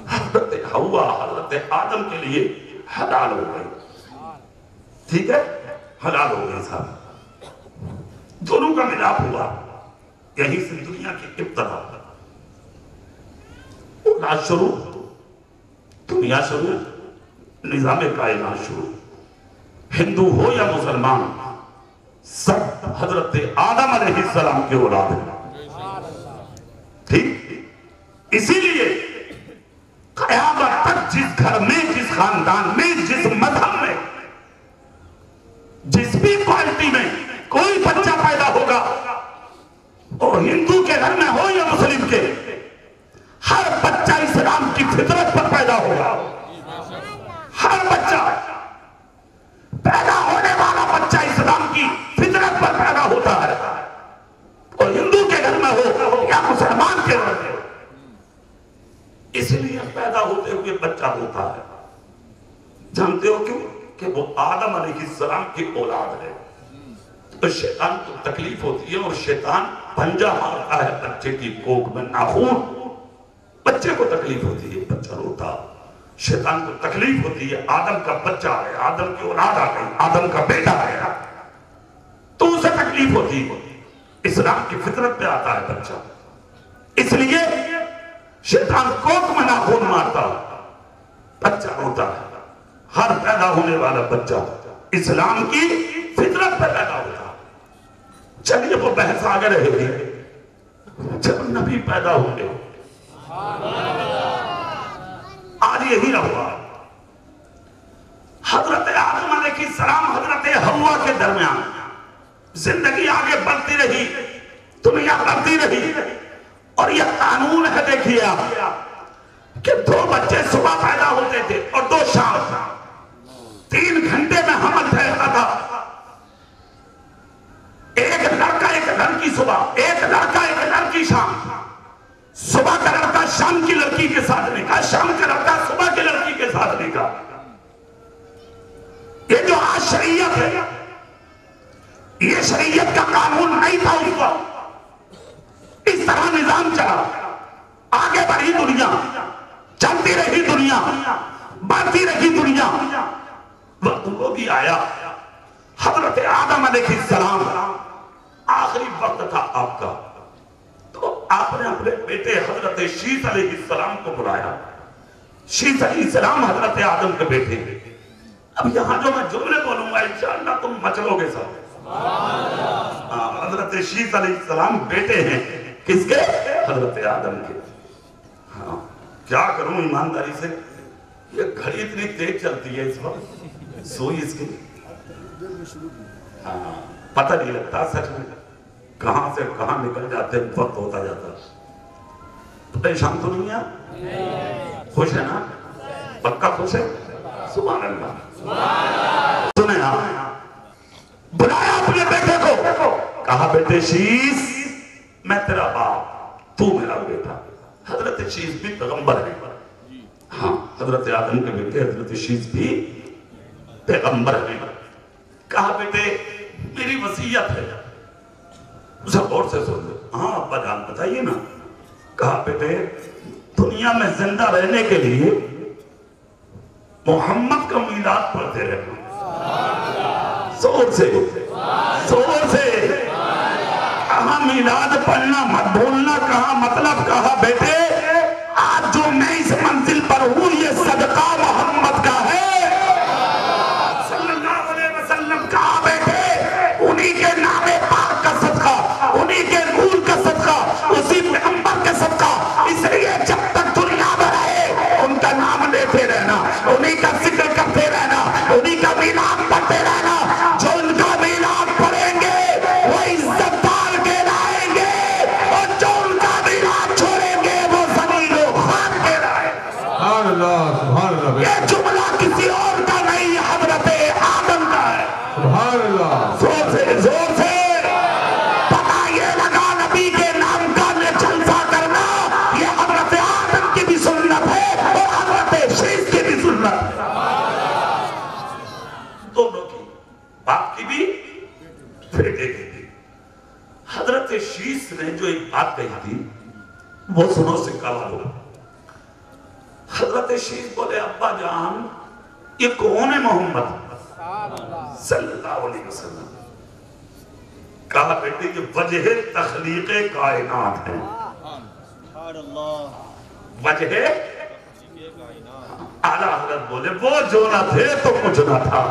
حضرت حوا حضرت آدم کے لیے حلال ہو گئی، ٹھیک ہے، حلال ہو گئی صاحب، دونوں کا ملاپ ہوا، یہیں سے دنیا کی ابتدا، راج شروع، دنیا شروع، نظام کائنات شروع، ہندو ہو یا مسلمان، سب حضرت آدم علیہ السلام کے اولاد ہیں. ٹھیک؟ اسی لیے قیامت تک جس گھر میں، جس خاندان میں، جس مذہب میں، جس بھی کوالٹی میں کوئی بچہ پیدا ہوگا، اور ہندو کے گھر میں ہو یا مسلم کے، ہر بچہ اسلام کی فطرت پر پیدا ہوگا. ہر بچہ پیدا ہونے والا بچہ اسلام کی فطرت پر پیدا ہوتا ہے، اور ہندو کے گھر میں ہو یا مسلمان کے گھر میں ہو. اس لیے پیدا ہوتے ہوئے بچہ ہوتا ہے. جانتے ہو کیوں؟ کہ وہ آدم علیہ السلام کی اولاد ہے. تو شیطان کو تکلیف ہوتی ہے، اور شیطان پنجہ مارتا ہے بچے کی کوکھ میں، ناخون. بچے کو تکلیف ہوتی ہے، بچہ روتا. شیطان کو تکلیف ہوتی ہے، آدم کا بچہ ہے، آدم کی اولاد آ گئی، آدم کا بیٹا ہے، تو اسے تکلیف ہوتی ہے. اسلام کی فطرت پہ آتا ہے بچہ، اس لیے شیطان کوکھ میں ناخون مارتا ہے، بچہ روتا ہے. ہر پیدا ہونے والا بچہ اسلام کی فطرت پہ پیدا ہوتا ہے. چلیے وہ بحث آگے رہے گی جب نبی پیدا ہوں گے. آج یہی رہا. حضرت آدم علیہ السلام حضرت حوا کے درمیان زندگی آگے بڑھتی رہی، دنیا بڑھتی رہی، اور یہ قانون ہے دیکھیے آپ کہ 2 بچے صبح پیدا ہوتے تھے اور 2 شام. 3 گھنٹے میں حمل ٹھہرتا تھا. ایک لڑکا ایک لڑکی صبح، ایک لڑکا ایک لڑکی شام. صبح کا لڑکا شام کی لڑکی کے ساتھ نکاح، شام کا لڑکا صبح کی لڑکی کے ساتھ نکاح. یہ جو آج شریعت ہے، یہ شریعت کا قانون نہیں تھا اس وقت. اس طرح نظام چلا. آگے بڑھی دنیا، چلتی رہی دنیا، بڑھتی رہی دنیا. وقت وہ بھی آیا، حضرت آدم علیہ السلام آخری وقت تھا آپ کا، تو آپ نے اپنے بیٹے حضرت شیث علیہ السلام کو بلایا. شیث علیہ السلام حضرت آدم کے بیٹے. اب یہاں جو میں جملے بولوں گا انشاءاللہ تم مچلو گے سب. حضرت شیث علیہ السلام بیٹے ہیں کس کے؟ حضرت آدم کے. ہاں کیا کروں ایمانداری سے، یہ گھڑی اتنی تیز چلتی ہے اس وقت، سوئی اس کی پتہ نہیں لگتا سچ میں کہاں سے کہاں نکل جاتے ہیں، وقت ہوتا جاتا. پریشان تو نہیں ہے؟ خوش ہے نا؟ پکا خوش ہے؟ سبحان اللہ. سنیں آپ، بلایا اپنے بیٹے کو، کہا بیٹے شیث میں تیرا باپ، تو میرا بیٹا. حضرت شیث بھی پیغمبر ہے. ہاں حضرت آدم کے بیٹے حضرت شیث بھی پیغمبر ہے. کہا بیٹے میری وصیت ہے. اسے غور سے سن لو. ہاں ابا جان بتائیے نا. کہا بیٹے دنیا میں زندہ رہنے کے لیے محمد کا میلاد پڑھتے رہنا. زور سے زور سے کہا میلاد پڑھنا مت بھولنا. کہا مطلب؟ کہا بیٹے آج جو میں اس منزل پر ہوں یہ صدقہ محمد کا ہے صلی اللہ علیہ وسلم. کہا بیٹے انہی کے نام پاک کا صدقہ، انہی کے نور کا صدقہ، اسی پیغمبر کے صدقہ. اس لیے جب تک دنیا میں رہے ان کا نام لیتے رہنا، انہی کا ذکر کرتے رہنا، انہی کا میلاد پڑھتے رہنا. جو ان کا میلاد پڑھیں گے وہ عزت دار کہلائیں گے، اور جو ان کا میلاد چھوڑیں گے وہ ذلیل و خوار کہلائیں گے. سبحان اللہ سبحان اللہ. یہ جملہ کسی اور کا نہیں، حضرت آدم کا ہے. سبحان اللہ. زور سے زور سے پتہ یہ لگا نبی کے نام کا جلسہ کرنا یہ حضرت آدم کی بھی سنت ہے اور حضرت شیث کی بھی سنت ہے. دونوں کی، باپ کی بھی بیٹے کی بھی. حضرت شیث نے جو ایک بات کہی تھی وہ سنو سکھا والو. حضرت شیث بولے ابا جان یہ کون ہے محمد صلی اللہ علیہ وسلم؟ کہا بیٹے یہ وجہ تخلیق کائنات ہے. وجہ اعلیٰ حضرت بولے وہ جو نہ تھے تو کچھ نہ تھا،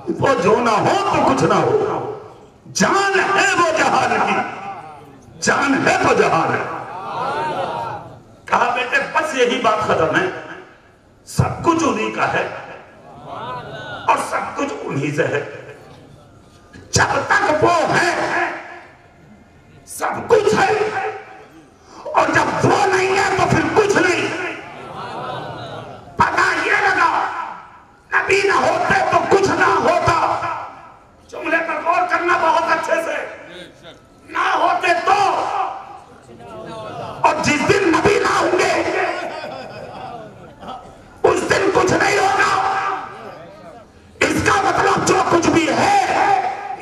وہ جو نہ ہو تو کچھ نہ ہو، جان ہے وہ جہان کی، جان ہے تو جہان ہے۔ کہا بیٹے بس یہی بات ختم ہے، سب کچھ انہی کا ہے اور سب کچھ انہی سے ہے۔ جب تک وہ ہے سب کچھ ہے، اور جب وہ نہیں ہے تو پھر کچھ نہیں۔ پتہ یہ لگا نبی نہ ہوتے تو کچھ نہ ہوتا۔ جملے پر غور کرنا بہت اچھے سے، نہ ہوتے تو، اور جس دن نبی نہ ہوں گے اس دن کچھ نہیں ہوگا۔ اس کا مطلب جو کچھ بھی ہے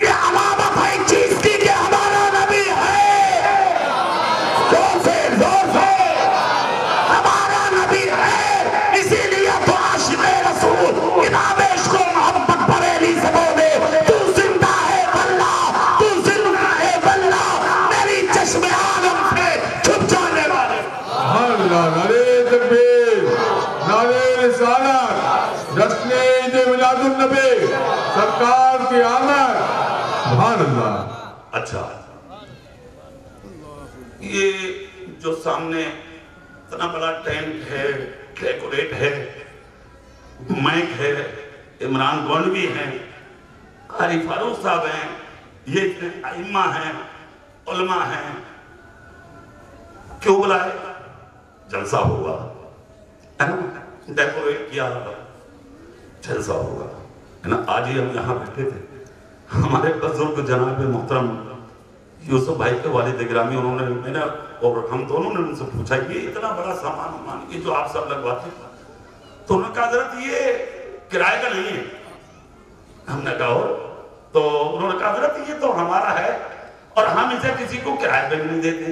یہ علامت ہے ایک چیز کی کہ ہمارا نبی ہے، زور سے ہمارا نبی ہے۔ اسی لیے تو عاشق رسول امام عشق و محبت بریلی سے بولے، تو زندہ ہے واللہ، تو زندہ ہے واللہ، میری چشم عالم سے چھپ جانے والے۔ اللہ، نعرہ تکبیر، نعرہ رسالت، جشن عید میلاد النبی، سرکار کی آمد، سبحان اللہ۔ اچھا، یہ جو سامنے اتنا بڑا ٹینٹ ہے، ڈیکوریٹ ہے، مائک ہے، عمران گولوی ہیں، قاری فاروق صاحب ہیں، یہ ائمہ ہیں، علماء ہیں، کیوں بلائے؟ جلسہ ہوگا، ڈیکوریٹ کیا ہوگا، جلسہ ہوگا۔ آج ہی ہم یہاں بیٹھے تھے، ہمارے بزرگ جناب محترم یوسف بھائی کے والد گرامی، انہوں نے میرا اور ہم دونوں نے ان سے پوچھا یہ اتنا بڑا سامان یہ جو آپ سب لگواتے ہیں، تو انہوں نے کہا حضرت یہ کرائے کا نہیں ہے۔ ہم نے کہا تو انہوں نے کہا حضرت یہ تو ہمارا ہے اور ہم اسے کسی کو کرائے پہ نہیں دیتے۔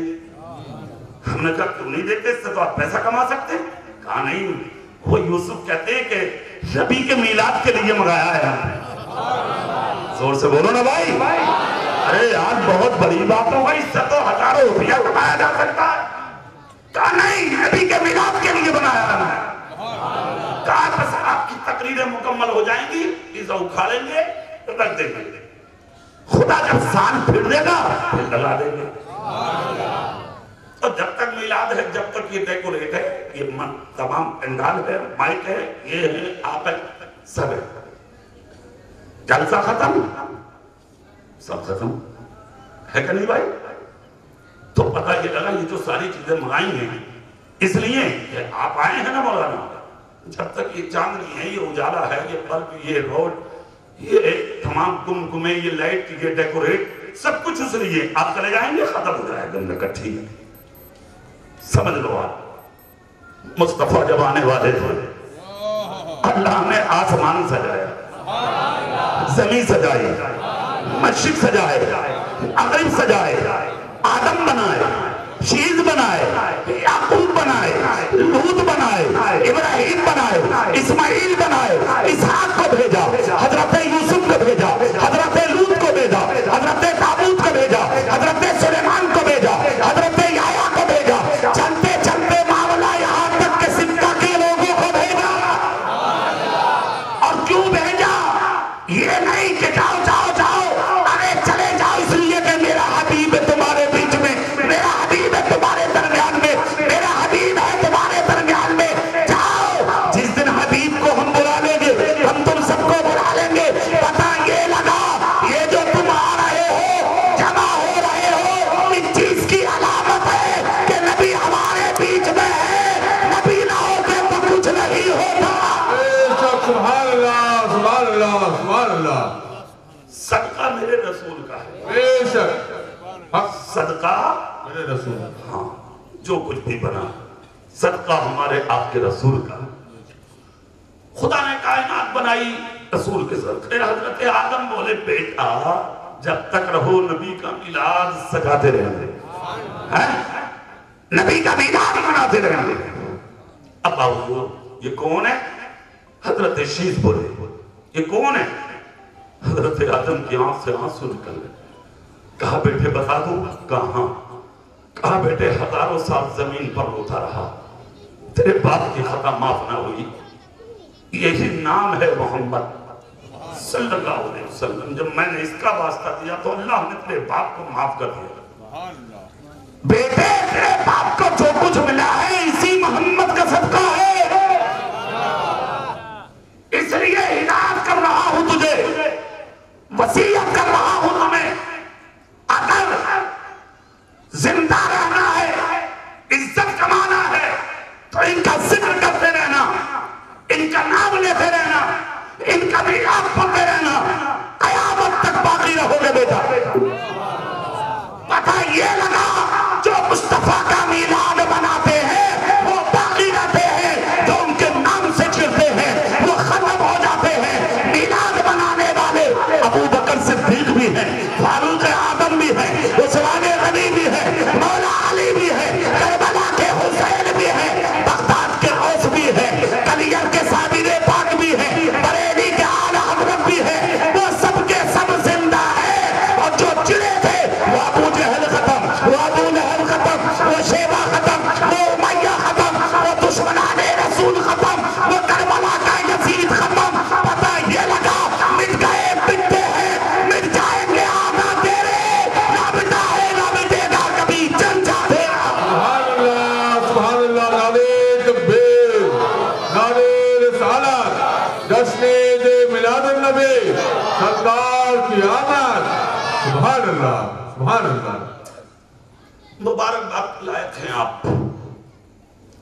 ہم نے کہا کیوں نہیں دیتے؟ اس سے تو آپ پیسہ کما سکتے ہیں۔ کہا نہیں، وہ یوسف کہتے ہیں کہ نبی کے میلاد کے لیے منگایا ہے ہم نے۔ زور سے بولو نا بھائی، ارے یار بہت بڑی بات ہو گئی، اس سے تو ہزاروں روپیہ کمایا جا سکتا ہے۔ کہا نہیں، نبی کے میلاد کے لیے بنایا ہے۔ کہا بس آپ کی تقریریں مکمل ہو جائیں گی، اسے اکھاڑیں گے رکھ دیں گے، خدا جب سال پھر دے گا پھر ڈلا دیں گے۔ تو جب تک میلاد ہے، جب تک یہ ڈیکوریٹ ہے، یہ تمام پنڈال ہے، مائک ہے، یہ ہے، آپ ہے، سب ہے، جلسہ ختم، سب ختم ہے کہ نہیں بھائی؟ تو پتہ یہ لگا یہ جو ساری چیزیں منگائی ہیں اس لیے کہ آپ آئے ہیں نا مولانا، جب تک یہ چاند نہیں ہے، یہ اجالا ہے، یہ بلب، یہ روڈ، یہ تمام گمگمے، یہ لائٹ، یہ ڈیکوریٹ، سب کچھ اس لیے آپ چلے جائیں گے، ختم ہو جائے گا اکٹھی۔ سمجھ لو آپ، مصطفیٰ جب آنے والے تھے اللہ نے آسمان سجایا، زمین سجائی، مشرق سجائے، مغرب سجائے، آدم بنائے، شیز بنائے، یعقوب بنائے، لوط بنائے، ابراہیم بنائے، اسماعیل بنائے، اسحاق کو بھیجا، حضرت یوسف کو بھیجا، حضرت لوط کو بھیجا، حضرت داؤد کو بھیجا، حضرت سلیمان کو بھیجا، حضرت یحییٰ کو بھیجا، چلتے چلتے معاملہ یہاں تک کہ سکہ کے لوگوں کو بھیجا۔ اور کیوں بھیجا؟ یہ نہیں کہ جاؤ جاؤ جاؤ، ارے چلے جاؤ اس لیے کہ میرا حبیب ہے تمہارے بیچ میں، میرا حبیب ہے تمہارے درمیان میں، میرا حبیب ہے تمہارے درمیان میں، جاؤ، جس دن حبیب کو ہم بلا لیں گے ہم تم سب کو بلا لیں گے۔ پتہ یہ لگا یہ جو تم آ رہے ہو، جمع ہو رہے ہو، اس چیز کی علامت ہے کہ نبی ہمارے بیچ میں ہے، نبی نہ ہوتے تو کچھ نہیں ہوتا۔ سبحان اللہ، سبحان اللہ، سبحان اللہ۔ صدقہ میرے رسول کا ہے، بے شک، حق صدقہ میرے رسول۔ ہاں، جو کچھ بھی بنا صدقہ ہمارے آپ کے رسول کا۔ خدا نے کائنات بنائی رسول کے صدقے۔ حضرت آدم بولے بیٹا جب تک رہو نبی کا میلاد سجاتے رہیں گے، نبی کا میلاد مناتے رہیں گے۔ اب آؤ، یہ کون ہے؟ حضرت شیز بولے یہ کون ہے؟ حضرت آدم کی آنکھ سے آنسو نکل گئے۔ کہا بیٹے بتا دوں؟ کہاں؟ کہا بیٹے ہزاروں سال زمین پر روتا رہا، تیرے باپ کی خطا معاف نہ ہوئی، یہی نام ہے محمد صلی اللہ علیہ وسلم جب میں نے اس کا واسطہ دیا تو اللہ نے تیرے باپ کو معاف کر دیا. بیٹے تیرے باپ کو جو کچھ ملا ہے اسی محمد کا صدقہ ہے. اس لیے ہدایت کر رہا ہوں تجھے, وصیت کر رہا ہوں تمہیں, اگر زندہ رہنا ہے, عزت کمانا ہے تو ان کا ذکر کرتے رہنا, ان کا نام لیتے رہنا, ان کا میلاد پڑھتے رہنا, قیامت تک باقی رہو گے بیٹا. پتہ یہ لگا جو مصطفیٰ کا میلاد مناتے ہیں وہ باقی رہتے ہیں, جو ان کے نام سے چڑھتے ہیں وہ ختم ہو جاتے ہیں. میلاد منانے والے ابو بکر صدیق بھی ہیں, فاروق اعظم بھی ہیں, عثمان غنی بھی ہیں, مولا علی بھی ہیں, کربلا کے حسین بھی ہیں, بغداد کے غوث بھی ہیں, کلیئر کے صابر پاک بھی ہیں, بریلی کے اعلیٰ حضرت بھی ہیں. وہ سب کے سب زندہ ہیں, اور جو چڑے تھے وہ ابو جہل ختم, وہ ابو لہب ختم, وہ شیبہ ختم, وہ امیہ ختم, وہ دشمنان رسول ختم, وہ کربلا کا یزید ختم. پتہ یہ لگا مٹ گئے مٹتے ہیں, مٹ جائیں گے آنا تیرے, نہ مٹا ہے نہ مٹے گا کبھی جن جاتے. سبحان اللہ, نعرہ تکبیر, نعرہ رسالت, جشن میلاد النبی, سرکار کی آمد. سبحان اللہ, سبحان اللہ. مبارک بات لائق ہیں آپ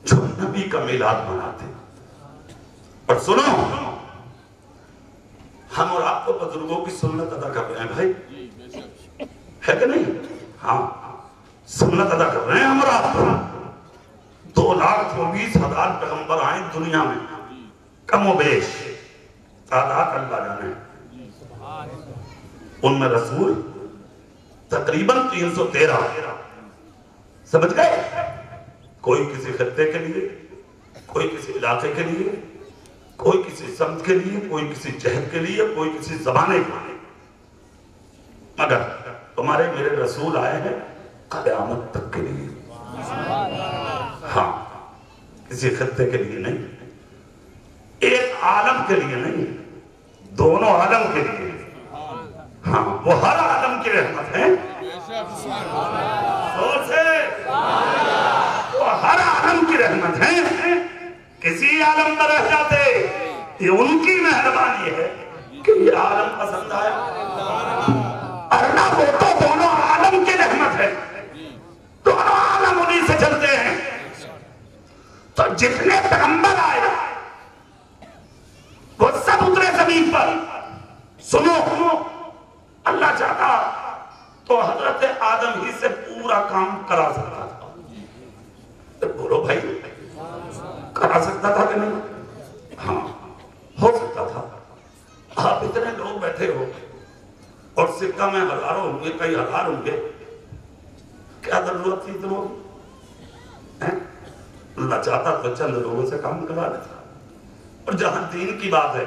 جو نبی کا میلاد مناتے ہیں. اور سنو, ہم اور آپ کو بزرگوں کی سنت ادا کر رہے ہیں بھائی, ہے کہ نہیں؟ ہاں, سنت ادا کر رہے ہیں ہم اور آپ. 2,24,000 پیغمبر آئیں دنیا میں, کم و بیش تعداد اللہ جانے, ان میں رسول تقریباً 313. سمجھ گئے؟ کوئی کسی خطے کے لیے, کوئی کسی علاقے کے لیے, کوئی کسی سمت کے لیے, کوئی کسی جہد کے لیے, کوئی کسی زمانے کے لیے. مگر تمہارے میرے رسول آئے ہیں قیامت تک کے لیے. ہاں, کسی خطے کے لیے نہیں, ایک عالم کے لیے نہیں, دونوں عالم کے لیے. ہاں, وہ ہر عالم کی رحمت ہے. زور سے, وہ ہر عالم کی رحمت ہے. کسی عالم میں رہ جاتے یہ ان کی مہربانی ہے کہ یہ عالم پسند آیا, ورنہ وہ تو دونوں عالم کی رحمت ہے, دونوں عالم انہی سے چلتے ہیں. تو جتنے پیغمبر آئے وہ سب اترے زمین پر. سنو, اللہ چاہتا تو حضرت آدم ہی سے پورا کام کرا سکتا تھا. بولو بھائی, کرا سکتا تھا کہ نہیں؟ ہاں, ہو سکتا تھا. آپ اتنے لوگ بیٹھے ہو اور سکہ میں ہزاروں ہوں گے, کئی ہزار ہوں گے, کیا ضرورت تھی اتنوں کی؟ اللہ چاہتا تو چند لوگوں سے کام کرا دیتا. اور جہاں دین کی بات ہے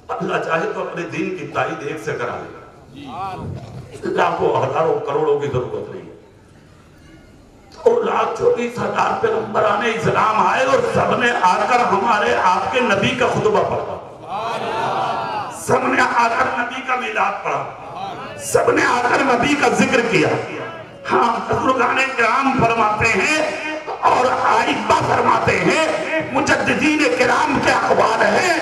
اللہ چاہے تو اپنے دین کی تائید ایک سے کرا لے. لاکھوں ہزاروں کروڑوں کی ضرورت نہیں. تو 1,24,000 پیغمبران اسلام آئے اور سب نے آ کر ہمارے آپ کے نبی کا خطبہ پڑھا, سب نے آ کر نبی کا میلاد پڑھا, سب نے آ کر نبی کا ذکر کیا. ہاں, بزرگان کرام فرماتے ہیں اور ائمہ فرماتے ہیں, مجددین کرام کے اقوال ہیں,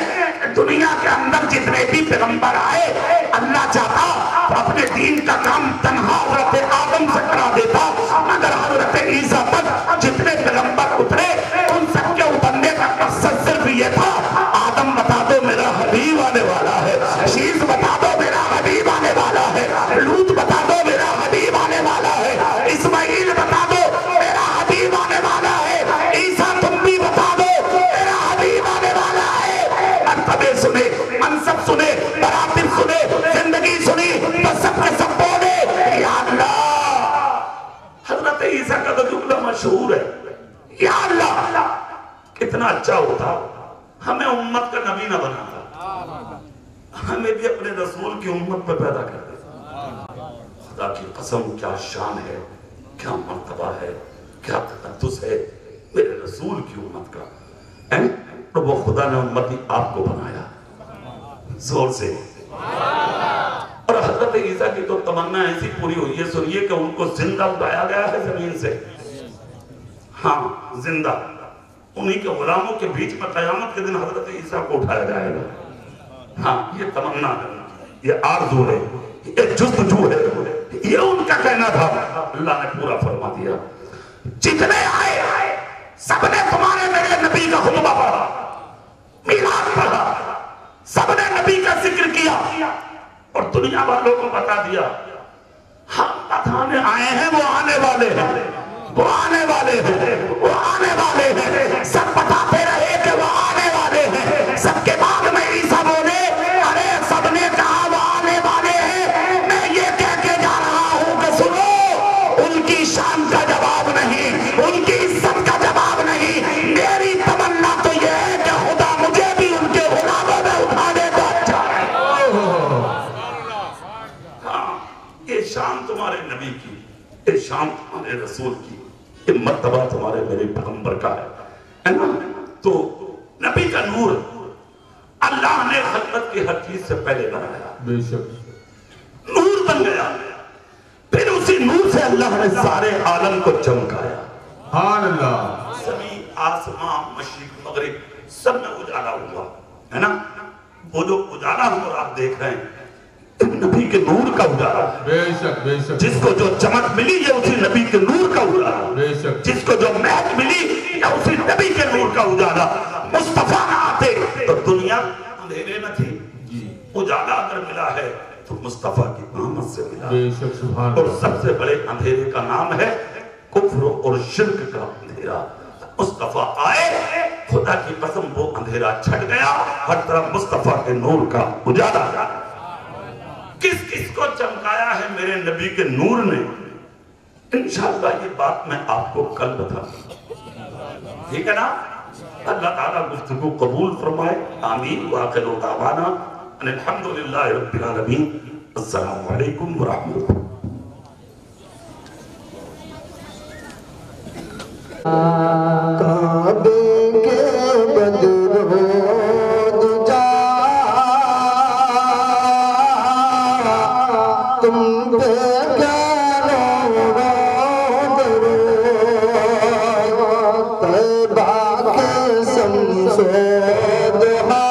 دنیا کے اندر جتنے بھی پیغمبر آئے اللہ چاہتا تو اپنے دین کا کام تنہا حضرت آدم سے کرا دیتا, مگر حضرت عیسیٰ تک جتنے پیغمبر اترے ان سب کے اترنے کا مقصد صرف یہ تھا, آدم بتا دو میرا حبیب آنے والا ہے, شیس بتا دو میرا حبیب آنے والا ہے, لوط بتا دو میرا حبیب آنے والا ہے, اسماعیل بتا دو میرا حبیب آنے والا ہے, عیسیٰ تم بھی بتا دو میرا حبیب آنے والا ہے. مرتبے سنے, منصب سنے, مراتب سنے, زندگی سنی تو سب کے سب بولے یا اللہ. حضرت عیسیٰ کا تو جملہ مشہور ہے, یا اللہ کتنا اچھا ہوتا ہمیں امت کا نبی نہ بناتا, ہمیں بھی اپنے رسول کی امت میں پیدا کر دیتا. خدا کی قسم کیا شان ہے, کیا مرتبہ ہے, کیا تقدس ہے میرے رسول کی امت کا. تو وہ خدا نے امتی آپ کو بنایا. زور سے اور حضرت عیسیٰ کی تو تمنا ایسی پوری ہوئی ہے، سنیے کہ ان کو زندہ اٹھایا گیا ہے زمین سے، ہاں زندہ، انہی کے غلاموں کے بیچ میں قیامت کے دن حضرت عیسیٰ کو اٹھایا جائے گا۔ ہاں یہ تمنا ہے، یہ آرزو ہے، یہ جستجو ہے، یہ ان کا کہنا تھا۔ اللہ نے پورا فرما دیا، جتنے آئے سب نے تمہارے میرے نبی کا خطبہ پڑھا، میلاد پڑھا، سب نے نبی کا ذکر کیا اور دنیا والوں کو بتا دیا ہم بتانے آئے ہیں، وہ آنے والے ہیں، وہ آنے والے ہیں، وہ آنے والے ہیں۔ سب بتاتے رہے کہ وہ آنے والے ہیں، سب کے بعد میں عیسیٰ بولے ارے سب نے کہا وہ آنے والے ہیں، میں یہ کہہ کے جا رہا ہوں کہ سنو، ان کی شان کا جواب نہیں، ان کی عزت کا جواب نہیں، میری تمنا تو یہ ہے کہ خدا مجھے بھی ان کے غلاموں میں اٹھا دے تو اچھا ہے۔ ہاں یہ شان تمہارے نبی کی، یہ شان تمہارے رسول کی، یہ مرتبہ تمہارے میرے پیغمبر کا ہے نا؟ تو نبی کا نور اللہ نے خلقت کی ہر چیز سے پہلے بنایا، بے شک نور بن گیا، پھر اسی نور سے اللہ نے سارے عالم کو چمکایا، سبحان اللہ، زمین آسمان مشرق مغرب سب میں اجالا ہوا ہے نا؟ وہ جو اجالا ہوا آپ دیکھ رہے ہیں نبی کے نور کا اجالا ہے، بے شک بے شک، جس کو جو چمک ملی یہ اسی نبی کے نور کا اجالا، بے شک، جس کو جو مہک ملی یہ اسی نبی کے نور کا اجالا۔ مصطفیٰ نہ آتے تو دنیا اندھیرے نہ تھی، اجالا اگر ملا ہے تو مصطفیٰ کی آمد سے ملا، بے شک سبحان اور اللہ، سب سے بڑے اندھیرے کا نام ہے کفر اور شرک کا اندھیرا۔ مصطفیٰ آئے، خدا کی قسم وہ اندھیرا چھٹ گیا، ہر طرف مصطفیٰ کے نور کا اجالا۔ کس کس کو چمکایا ہے میرے نبی کے نور نے، انشاءاللہ یہ بات میں آپ کو کل بتاؤں، ٹھیک ہے نا؟ اللہ تعالیٰ گفتگو قبول فرمائے، آمین۔ وآخر دعوانا ان الحمدللہ رب العالمین، السلام علیکم ورحمۃ اللہ۔ کعبے کے بدرود جا تم پہ کرو درود، طیبہ کے شمس و ضحا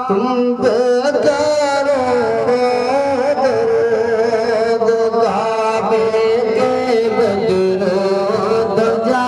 تم پہ کرو درود، کعبے کے بدرود جا